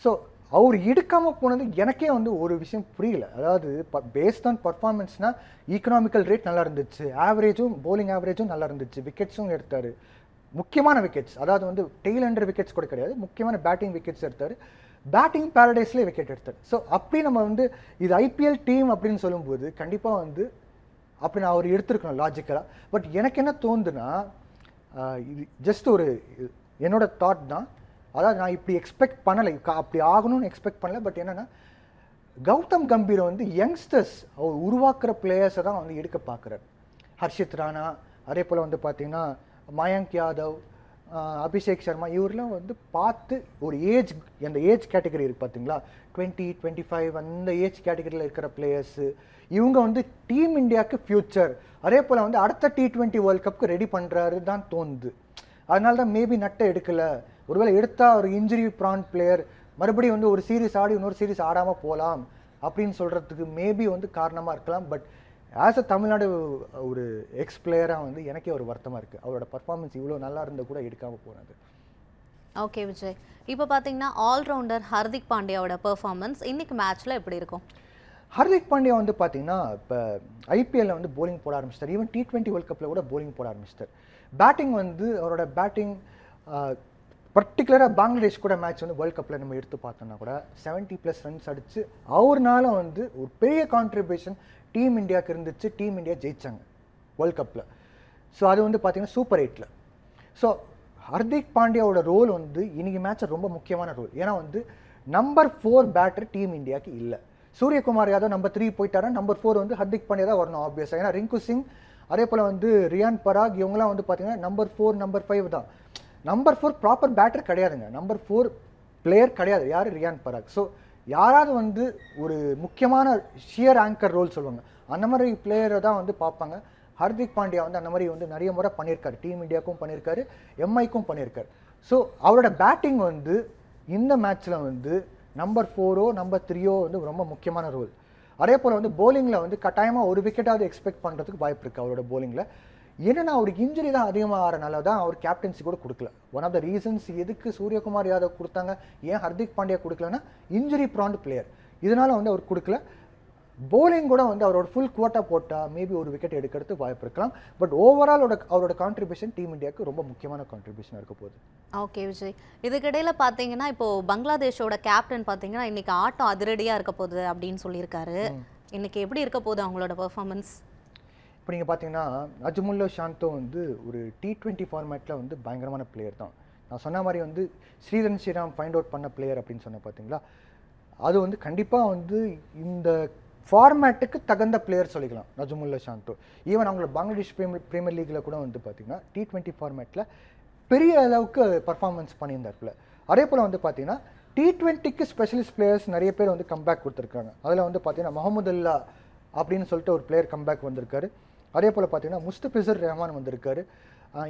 ஸோ அவர் எடுக்காமல் போனது எனக்கே வந்து ஒரு விஷயம் புரியல. அதாவது பேஸ்ட் ஆன் பர்ஃபார்மன்ஸ்னால் ஈக்கனாமிக்கல் ரேட் நல்லா இருந்துச்சு, ஆவரேஜும் போலிங் ஆவரேஜும் நல்லா இருந்துச்சு, விக்கெட்ஸும் எடுத்தார், முக்கியமான விக்கெட்ஸ், அதாவது வந்து டெய்ல் அண்டர் விக்கெட்ஸ் கூட கிடையாது, முக்கியமான பேட்டிங் விக்கெட்ஸ் எடுத்தார், பேட்டிங் பேரடைஸ்லேயே விக்கெட் எடுத்தார். ஸோ அப்படி நம்ம வந்து இது ஐபிஎல் டீம் அப்படின்னு சொல்லும்போது கண்டிப்பாக வந்து அப்படி நான் அவர் எடுத்துருக்கணும் லாஜிக்கலாக. பட் எனக்கு என்ன தோணுதுன்னா இது ஜஸ்ட் ஒரு என்னோட தாட் தான். அதாவது நான் இப்படி எக்ஸ்பெக்ட் பண்ணலை, அப்படி ஆகணும்னு எக்ஸ்பெக்ட் பண்ணல. பட் என்னென்னா கௌதம் கம்பீரை வந்து யங்ஸ்டர்ஸ் அவர் உருவாக்குற பிளேயர்ஸை தான் வந்து எடுக்க பார்க்குறாரு. ஹர்ஷித் ராணா, அதே போல் வந்து பார்த்திங்கன்னா மயங்க் யாதவ், அபிஷேக் சர்மா, இவரெலாம் வந்து பார்த்து ஒரு அந்த ஏஜ் கேட்டகரி இருக்குது பார்த்தீங்களா, 20-25 அந்த ஏஜ் கேட்டகரியில் இருக்கிற பிளேயர்ஸு, இவங்க வந்து டீம் இந்தியாவுக்கு ஃப்யூச்சர், அதே போல் வந்து அடுத்த T20 வேர்ல்ட் கப்புக்கு ரெடி பண்ணுறாரு தான் தோணுது. அதனால தான் மேபி நட்டை எடுக்கலை. ஒருவேளை எடுத்தால் ஒரு இன்ஜுரி ப்ரான் பிளேயர் மறுபடியும் வந்து ஒரு சீரீஸ் ஆடி இன்னொரு சீரீஸ் ஆடாமல் போகலாம் அப்படின்னு சொல்கிறதுக்கு மேபி வந்து காரணமாக இருக்கலாம். பட் ஆஸ் அ தமிழ்நாடு ஒரு எக்ஸ் பிளேயராக வந்து எனக்கே ஒரு வருத்தமாக இருக்குது. அவரோட பர்ஃபார்மன்ஸ் இவ்வளோ நல்லா இருந்தால் கூட எடுக்காமல் போனது. ஓகே விஜய், இப்போ பார்த்தீங்கன்னா ஆல்ரவுண்டர் ஹர்திக் பாண்டியாவோட பெர்ஃபார்மன்ஸ் இன்னைக்கு மேட்ச்சில் எப்படி இருக்கும்? ஹர்திக் பாண்டியா வந்து பார்த்தீங்கன்னா இப்போ ஐபிஎல்லில் வந்து போலிங் போட ஆரம்பிச்சிட்டார். ஈவன் T20 வேர்ல்ட் கப்பில் கூட போலிங் போட ஆரம்பிச்சிட்டார். பேட்டிங் வந்து அவரோட பேட்டிங் பர்டிகுலராக பங்களாதேஷ் கூட மேட்ச் வந்து வேர்ல்ட் கப்பில் நம்ம எடுத்து பார்த்தோம்னா கூட 70+ ரன்ஸ் அடித்து அவர்னால வந்து ஒரு பெரிய கான்ட்ரிபியூஷன் டீம் இந்தியாவுக்கு இருந்துச்சு. டீம் இந்தியா ஜெயித்தாங்க வேர்ல்ட் கப்பில். ஸோ அது வந்து பார்த்திங்கன்னா சூப்பர் 8. ஸோ ஹர்திக் பாண்டியாவோட ரோல் வந்து இன்றைக்கி மேட்ச்சில் ரொம்ப முக்கியமான ரோல். ஏன்னா வந்து நம்பர் 4 பேட்டர் டீம் இந்தியாவுக்கு இல்லை. சூரியகுமார் யாதவ் நம்பர் 3 போயிட்டாரா, நம்பர் 4 வந்து ஹர்திக் பாண்டியா தான் வரணும் ஆப்வியஸாக. ஏன்னா ரிங்கு சிங், அதே போல் வந்து ரியான் பராக், இவங்களாம் வந்து பார்த்திங்கன்னா நம்பர் 4 நம்பர் 5 தான். நம்பர் 4 ப்ராப்பர் பேட்டர் கிடையாதுங்க, நம்பர் 4 பிளேயர் கிடையாது. யார்? ரியான் பராக். ஸோ யாராவது வந்து ஒரு முக்கியமான ஷியர் ஆங்கர் ரோல் சொல்லுவாங்க, அந்த மாதிரி பிளேயரை தான் வந்து பார்ப்பாங்க. ஹர்திக் பாண்டியா வந்து அந்த மாதிரி வந்து நிறைய முறை பண்ணியிருக்காரு, டீம் இந்தியாவுக்கும் பண்ணியிருக்காரு, எம்ஐக்கும் பண்ணியிருக்காரு. ஸோ அவரோட பேட்டிங் வந்து இந்த மேட்ச்சில் வந்து நம்பர் 4ஓ நம்பர் 3ஓ வந்து ரொம்ப முக்கியமான ரோல். அதே போல் வந்து போலிங்கில் வந்து கட்டாயமாக ஒரு விக்கெட்டாவது எக்ஸ்பெக்ட் பண்ணுறதுக்கு வாய்ப்பு இருக்குது அவரோட போலிங்கில். என்னென்னா அவருக்கு இன்ஜுரி தான் அதிகமாக ஆகிறனால தான் அவர் கேப்டன்சி கூட கொடுக்கல. ஒன் ஆஃப் த ரீசன்ஸ் எதுக்கு சூரியகுமார் யாதவ் கொடுத்தாங்க, ஏன் ஹர்திக் பாண்டியா கொடுக்கலன்னா இன்ஜுரி ப்ராண்ட் பிளேயர், இதனால் வந்து அவர் கொடுக்கல. போலிங் கூட வந்து அவரோட ஃபுல் குவாட்டா போட்டால் மேபி ஒரு விக்கெட் எடுக்கிறதுக்கு வாய்ப்பு இருக்கலாம். பட் ஓவரால் அவரோட கான்ட்ரிபியூஷன் டீம் இந்தியாவுக்கு ரொம்ப முக்கியமான கான்ட்ரிபியூஷன் இருக்க போகுது. ஓகே விஜய், இதுக்கிடையில் பார்த்தீங்கன்னா இப்போது பங்களாதேஷோட கேப்டன் பார்த்தீங்கன்னா இன்றைக்கி ஆட்டம் அதிரடியாக இருக்க போகுது அப்படின்னு சொல்லியிருக்காரு. இன்றைக்கி எப்படி இருக்க போகுது அவங்களோட பெர்ஃபார்மன்ஸ்? இப்போ நீங்கள் பார்த்தீங்கன்னா அஜ்முல்லா ஷாந்தோ வந்து ஒரு T20 ஃபார்மேட்டில் வந்து பயங்கரமான பிளேயர் தான். நான் சொன்ன மாதிரி வந்து ஸ்ரீதரன் ஸ்ரீராம் ஃபைண்ட் அவுட் பண்ண பிளேயர் அப்படின்னு சொன்ன பார்த்தீங்களா, அது வந்து கண்டிப்பாக வந்து இந்த ஃபார்மேட்டுக்கு தகுந்த பிளேயர் சொல்லிக்கலாம் நஜ்முல்லா ஷாந்தோ. ஈவன் அவங்களோட பங்களாதேஷ் பிரீமியர் லீக்கில் கூட வந்து பார்த்திங்கன்னா T20 ஃபார்மேட்டில் பெரிய அளவுக்கு பர்ஃபார்மன்ஸ் பண்ணியிருந்தார்ல. அதே போல் வந்து பார்த்திங்கன்னா T20க்கு ஸ்பெஷலிஸ்ட் பிளேயர்ஸ் நிறைய பேர் வந்து கம்பேக் கொடுத்துருக்காங்க. அதில் வந்து பார்த்தீங்கன்னா முகமதுல்லா அப்படின்னு சொல்லிட்டு ஒரு பிளேயர் கம்பேக் வந்திருக்காரு. அதே போல் பார்த்தீங்கன்னா முஸ்தபிசர் ரஹ்மான் வந்திருக்காரு.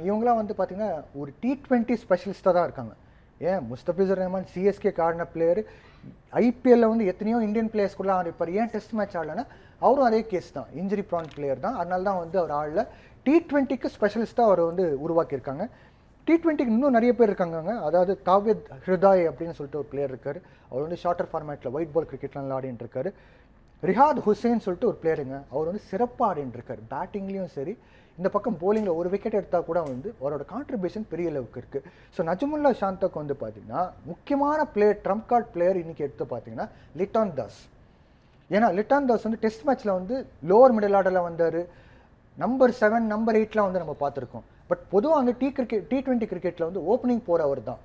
இவங்களாம் வந்து பார்த்தீங்கன்னா ஒரு T20 ஸ்பெஷலிஸ்ட்டாக தான் இருக்காங்க. ஏன் முஸ்தபிசர் ரஹ்மான் சிஎஸ்கே ஆடின பிளேயர், ஐபிஎல்ல வந்து எத்தனையோ இந்தியன் பிளேயர்ஸ் கூட ஆடிப்பார். ஏன் டெஸ்ட் மேட்ச் ஆடலைன்னா அவரும் அதே கேஸ் தான், இன்ஜுரி ப்ரான் பிளேயர் தான். அதனால தான் வந்து அவர் ஆடல. T20க்கு ஸ்பெஷலிஸ்ட்டாக அவர் வந்து உருவாக்கியிருக்காங்க. T20க்கு இன்னும் நிறைய பேர் இருக்காங்க. அதாவது தாவேத் ஹிருதாய் அப்படின்னு சொல்லிட்டு ஒரு பிளேயர் இருக்கார். அவர் வந்து ஷார்ட்டர் ஃபார்மேட்டில் ஒயிட் பால் கிரிக்கெட்லாம் ஆடிட்டு இருக்காரு. ரிஹாத் ஹுசேன் சொல்லிட்டு ஒரு பிளேயருங்க, அவர் வந்து சிறப்பாக ஆடிட்டு இருக்காரு. பேட்டிங்லேயும் சரி, இந்த பக்கம் போலிங்கில் ஒரு விக்கெட் எடுத்தால் கூட வந்து அவரோட கான்ட்ரிபியூஷன் பெரிய அளவுக்கு இருக்குது. ஸோ நஜ்முல்லா ஷாந்தக் வந்து பார்த்தீங்கன்னா முக்கியமான பிளேயர், ட்ரம்ப் கார்டு பிளேயர் இன்றைக்கி எடுத்து பார்த்தீங்கன்னா லிட்டான் தாஸ். ஏன்னா லிட்டான் தாஸ் வந்து டெஸ்ட் மேட்ச்சில் வந்து லோவர் மிடில் ஆர்டரில் வந்தார். நம்பர் 7 நம்பர் 8லாம் வந்து நம்ம பார்த்துருக்கோம். பட் பொதுவாக வந்து T20 கிரிக்கெட்டில் வந்து ஓப்பனிங் போகிறவர் தான்.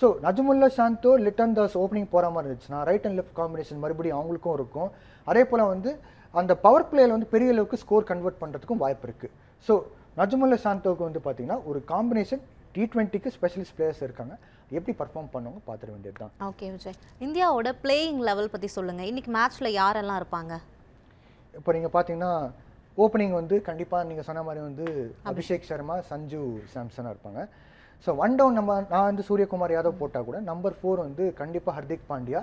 ஸோ நஜ்முல்லா ஷாந்தோ, லிட்டன் தாஸ் ஓப்பனிங் போகிற மாதிரி இருந்துச்சுன்னா ரைட் அண்ட் லெஃப்ட் காம்பினேஷன் மறுபடியும் அவங்களுக்கும் இருக்கும். அதே போல் வந்து அந்த பவர் பிளேயில் வந்து பெரிய அளவுக்கு ஸ்கோர் கன்வெர்ட் பண்ணுறதுக்கும் வாய்ப்பு இருக்குது. ஸோ நஜ்முல்லா ஷாந்தோவுக்கு வந்து பார்த்தீங்கன்னா ஒரு காம்பினேஷன் T20க்கு ஸ்பெஷலிஸ்ட் பிளேயர்ஸ் இருக்காங்க. எப்படி பர்ஃபார்ம் பண்ணுவாங்க பார்த்துட வேண்டியது தான். ஓகே விஜய், இந்தியாவோட பிளேயிங் லெவல் பற்றி சொல்லுங்கள். இன்றைக்கி மேட்ச்சில் யாரெல்லாம் இருப்பாங்க? இப்போ நீங்கள் பார்த்தீங்கன்னா ஓப்பனிங் வந்து கண்டிப்பாக நீங்கள் சொன்ன மாதிரி வந்து அபிஷேக் சர்மா, சஞ்சு சாம்சனாக இருப்பாங்க. ஸோ ஒன் டவுன் நான் வந்து சூரியகுமார் யாதவ் போட்டால் கூட நம்பர் 4 வந்து கண்டிப்பாக ஹர்திக் பாண்டியா,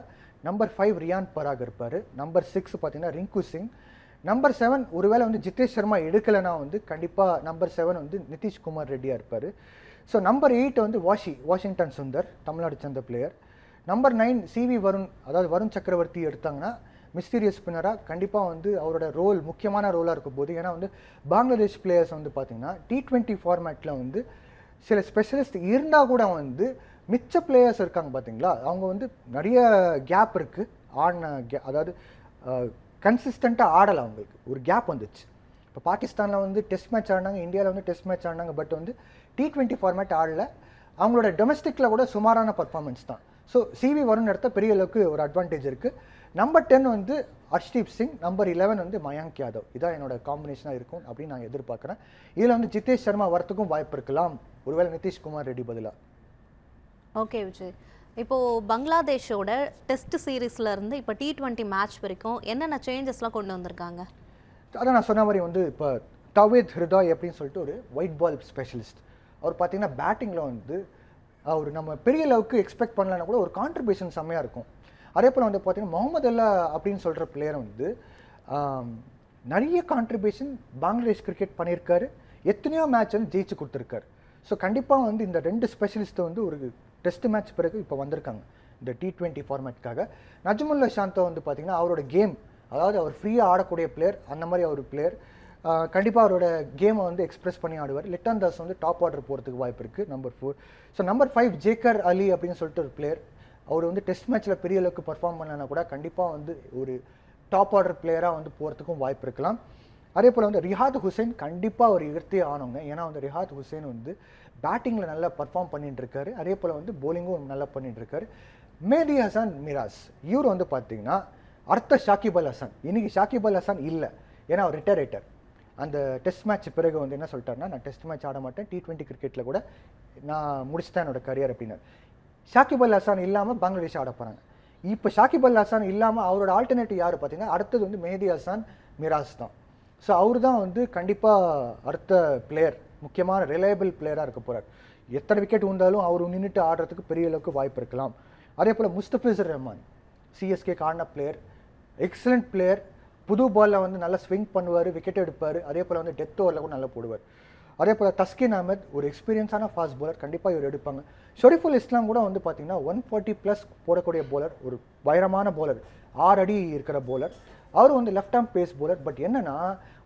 நம்பர் 5 ரியான் பராக் இருப்பார், நம்பர் 6 பார்த்தீங்கன்னா ரிங்கு சிங், நம்பர் 7 ஒருவேளை வந்து ஜிதேஷ் சர்மா எடுக்கலைன்னா வந்து கண்டிப்பாக நம்பர் 7 வந்து நிதிஷ்குமார் ரெட்டியாக இருப்பார். ஸோ நம்பர் 8 வந்து வாஷிங்டன் சுந்தர், தமிழ்நாடு சேர்ந்த பிளேயர். நம்பர் 9 சிவி வருண், அதாவது வருண் சக்கரவர்த்தி எடுத்தாங்கன்னா மிஸ்டீரியஸ் ஸ்பின்னராக கண்டிப்பாக வந்து அவரோட ரோல் முக்கியமான ரோலாக இருக்கும் போது. ஏன்னா வந்து பங்களாதேஷ் பிளேயர்ஸ் வந்து பார்த்திங்கன்னா T20 ஃபார்மேட்டில் வந்து சில ஸ்பெஷலிஸ்ட் இருந்தால் கூட வந்து மிச்ச பிளேயர்ஸ் இருக்காங்க பார்த்தீங்களா, அவங்க வந்து நிறைய கேப் இருக்குது ஆடின அதாவது கன்சிஸ்டண்ட்டாக ஆடலை. அவங்களுக்கு ஒரு கேப் வந்துச்சு. இப்போ பாகிஸ்தானில் வந்து டெஸ்ட் மேட்ச் ஆடினாங்க, இந்தியாவில் வந்து டெஸ்ட் மேட்ச் ஆடினாங்க. பட் வந்து T20 ஃபார்மேட் ஆடலை. அவங்களோட டொமஸ்டிக்கில் கூட சுமாரான பர்ஃபார்மன்ஸ் தான். ஸோ சிவி வருண் எடுத்த பெரிய அளவுக்கு ஒரு அட்வான்டேஜ் இருக்குது. நம்பர் 10 வந்து ஹர்ஷ்தீப் சிங், நம்பர் 11 வந்து மயங்க் யாதவ். இதான் என்னோட காம்பினேஷனாக இருக்கும் அப்படின்னு நான் எதிர்பார்க்குறேன். இதில் வந்து ஜிதேஷ் சர்மா வரத்துக்கும் வாய்ப்பு இருக்கலாம், ஒருவேளை நிதிஷ்குமார் ரெட்டி பதிலாக. ஓகே விஜய், இப்போது பங்களாதேஷோட டெஸ்ட் சீரீஸில் இருந்து இப்போ T20 மேட்ச் வரைக்கும் என்னென்ன சேஞ்சஸ்லாம் கொண்டு வந்திருக்காங்க? அதான் நான் சொன்ன மாதிரி வந்து இப்போ தாவேத் ஹிருதாய் அப்படின்னு சொல்லிட்டு ஒரு ஒயிட் பால் ஸ்பெஷலிஸ்ட். அவர் பார்த்தீங்கன்னா பேட்டிங்கில் வந்து அவர் நம்ம பெரிய அளவுக்கு எக்ஸ்பெக்ட் பண்ணலன்னா கூட ஒரு கான்ட்ரிபியூஷன் செம்மையாக இருக்கும். அதே போல் வந்து பார்த்தீங்கன்னா முகமதுல்லா அப்படின்னு சொல்கிற பிளேயர் வந்து நிறைய கான்ட்ரிபியூஷன் பங்களாதேஷ் கிரிக்கெட் பண்ணியிருக்காரு. எத்தனையோ மேட்ச் வந்து ஜெயிச்சு கொடுத்துருக்காரு. ஸோ கண்டிப்பாக வந்து இந்த 2 ஸ்பெஷலிஸ்ட்டு வந்து ஒரு டெஸ்ட் மேட்ச் பிறகு இப்போ வந்திருக்காங்க இந்த T20 ஃபார்மேட்டுக்காக. நஜ்முல்லா ஷாந்தோ வந்து பார்த்திங்கன்னா அவரோட கேம், அதாவது அவர் ஃப்ரீயாக ஆடக்கூடிய பிளேயர், அந்த மாதிரி அவர் பிளேயர். கண்டிப்பாக அவரோட கேமை வந்து எக்ஸ்பிரஸ் பண்ணி ஆடுவார். லிட்டன் தாஸ் வந்து டாப் ஆர்டர் போகிறதுக்கு வாய்ப்பு இருக்குது, நம்பர் 4. ஸோ நம்பர் 5 ஜேக்கர் அலி அப்படின்னு சொல்லிட்டு ஒரு பிளேயர். அவர் வந்து டெஸ்ட் மேட்ச்சில் பெரிய அளவுக்கு பர்ஃபார்ம் பண்ணலன்னா கூட கண்டிப்பாக வந்து ஒரு டாப் ஆர்டர் பிளேயராக வந்து போகிறதுக்கும் வாய்ப்பு இருக்கலாம். அதே போல் வந்து ரிஹாத் ஹுசேன் கண்டிப்பாக ஒரு எதிர்த்தே ஆனவங்க. ஏன்னா வந்து ரிஹாத் ஹுசேன் வந்து பேட்டிங்கில் நல்லா பர்ஃபார்ம் பண்ணிட்டு இருக்காரு. அதே போல் வந்து போலிங்கும் நல்லா பண்ணிட்டு இருக்காரு. மேதி ஹசன் மிராஸ், இவர் வந்து பார்த்தீங்கன்னா அடுத்த ஷாக்கிப் அல் ஹசன். இன்றைக்கி ஷாக்கிப் அல் ஹசன் இல்லை, ஏன்னா அவர் ரிட்டையர். அந்த டெஸ்ட் மேட்ச் பிறகு வந்து என்ன சொல்லிட்டாருன்னா, நான் டெஸ்ட் மேட்ச் ஆட மாட்டேன், T20 கிரிக்கெட்டில் கூட நான் முடிச்சுட்டேன் என்னோட கரியர் அப்படின்னு. ஷாக்கிப் அல் ஹசான் இல்லாமல் பங்களாதேஷ் ஆட போகிறாங்க. இப்போ ஷாக்கிப் அல் ஹசான் இல்லாமல் அவரோட ஆல்டர்னேட்டிவ் யார் பார்த்தீங்கன்னா அடுத்தது வந்து மேதி ஹசன் மிராஸ் தான். ஸோ அவர் தான் வந்து கண்டிப்பாக அடுத்த பிளேயர், முக்கியமான ரிலையபிள் பிளேயராக இருக்க போகிறார். எத்தனை விக்கெட் வந்தாலும் அவர் நின்றுட்டு ஆடுறதுக்கு பெரிய அளவுக்கு வாய்ப்பு இருக்கலாம். அதே போல் முஸ்தபிசர் ரஹ்மான் சிஎஸ்கே ஆடின பிளேயர், எக்ஸலண்ட் பிளேயர். புது பாலில் வந்து நல்லா ஸ்விங் பண்ணுவார், விக்கெட் எடுப்பார். அதே போல் வந்து டெத் ஓவரில் கூட நல்லா போடுவார். அதே போல் தஸ்கின் அஹமத் ஒரு எக்ஸ்பீரியன்ஸான ஃபாஸ்ட் போலர், கண்டிப்பாக இவர் எடுப்பாங்க. ஷொரிஃபுல் இஸ்லாம் கூட வந்து பார்த்தீங்கன்னா 140+ போடக்கூடிய போலர், ஒரு வைரமான போலர், 6 அடி இருக்கிற போலர். அவர் வந்து left arm pace bowler. But என்னன்னா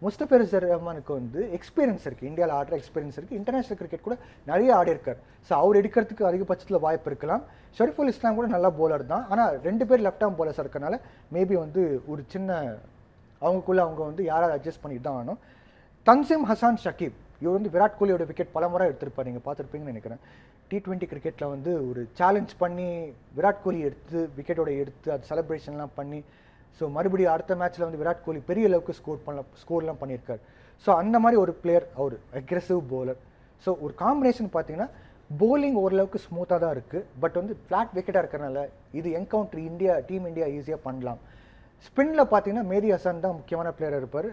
முஸ்தபிசர் ரஹ்மானுக்கு வந்து எக்ஸ்பீரியன்ஸ் இருக்குது, இந்தியாவில் ஆடுற எக்ஸ்பீரியன்ஸ் இருக்குது, இன்டர்நேஷனல் கிரிக்கெட் கூட நிறைய ஆடி இருக்கார். ஸோ அவர் எடுக்கிறதுக்கு அதிகபட்சத்தில் வாய்ப்பு இருக்கலாம். ஷொரிஃபுல் இஸ்லாம் கூட நல்ல போலர் தான், ஆனால் 2 பேர் லெஃப்ட் ஆர்ம் போலர்ஸ் இருக்கனால மேபி வந்து ஒரு சின்ன அவங்களுக்குள்ளே அவங்க வந்து யாராவது அட்ஜஸ்ட் பண்ணிட்டு தான் ஆகணும். தன்சிம் ஹசான் ஷக்கீப், இவர் வந்து விராட் கோலியோட விக்கெட் பல முறை எடுத்திருப்பார், நீங்கள் பார்த்துருப்பீங்கன்னு நினைக்கிறேன். T20 கிரிக்கெட்டில் வந்து ஒரு சேலஞ்ச் பண்ணி விராட் கோலி விக்கெட்டோட எடுத்து அது செலிப்ரேஷன்லாம் பண்ணி, ஸோ மறுபடியும் அடுத்த மேட்ச்சில் வந்து விராட் கோலி பெரிய அளவுக்கு ஸ்கோர்லாம் பண்ணியிருக்கார். ஸோ அந்த மாதிரி ஒரு பிளேயர், அவர் அக்ரெசிவ் போலர். ஸோ ஒரு காம்பினேஷன் பார்த்தீங்கன்னா bowling ஓரளவுக்கு ஸ்மூத்தாக தான் இருக்குது. பட் வந்து ஃப்ளாட் விக்கெட்டாக இருக்கிறனால இது என்கவுண்டர் டீம் இந்தியா ஈஸியாக பண்ணலாம். ஸ்பின்னில் பார்த்தீங்கன்னா மேரி ஹசன் தான் முக்கியமான பிளேயர் இருப்பார்.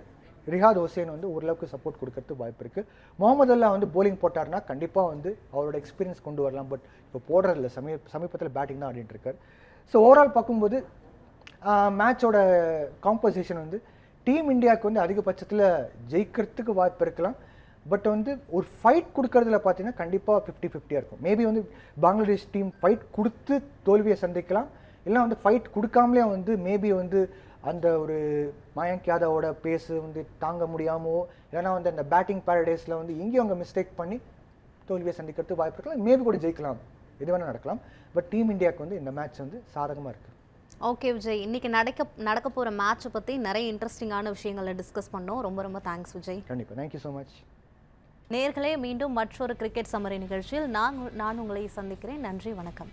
ரிஹாத் ஹுசேன் வந்து ஓரளவுக்கு சப்போர்ட் கொடுக்கறதுக்கு வாய்ப்பு இருக்குது. முகமது அல்லா வந்து bowling போட்டார்னா கண்டிப்பாக வந்து அவரோட எக்ஸ்பீரியன்ஸ் கொண்டு வரலாம். பட் இப்போ போடுறதில்ல, சமீபத்தில் பேட்டிங் தான் ஆடிட்டு இருக்கார். ஸோ ஓவரால் பார்க்கும்போது மேட்சோட காம்போசிஷன் வந்து டீம் இந்தியாவுக்கு வந்து அதிகபட்சத்தில் ஜெயிக்கிறதுக்கு வாய்ப்பு இருக்கலாம். பட் வந்து ஒரு ஃபைட் கொடுக்கறதுல பார்த்தீங்கன்னா கண்டிப்பாக 50-50 இருக்கும். மேபி வந்து பங்களாதேஷ் டீம் ஃபைட் கொடுத்து தோல்வியை சந்திக்கலாம், இல்லை வந்து ஃபைட் கொடுக்காமலே வந்து மேபி வந்து அந்த ஒரு மயங்க் யாதவோட பேஸ் வந்து தாங்க முடியாமோ, இல்லைனா வந்து அந்த பேட்டிங் பேரடைஸில் வந்து இங்கேயும் அவங்க மிஸ்டேக் பண்ணி தோல்வியை சந்திக்கிறதுக்கு வாய்ப்பு இருக்கலாம். மேபி கூட ஜெயிக்கலாம், எது வேணால் நடக்கலாம். பட் டீம் இந்தியாவுக்கு வந்து இந்த மேட்ச் வந்து சாதகமாக இருக்குது. ஓகே விஜய், இன்னைக்கு நடக்க போகிற மேட்சை பற்றி நிறைய இன்ட்ரெஸ்டிங்கான விஷயங்களை டிஸ்கஸ் பண்ணோம். ரொம்ப ரொம்ப தேங்க்ஸ் விஜய். கண்டிப்பாக, தேங்க்யூ ஸோ மச். நேர்களே, மீண்டும் மற்றொரு கிரிக்கெட் சம்மரி நிகழ்ச்சியில் நான் உங்களை சந்திக்கிறேன். நன்றி, வணக்கம்.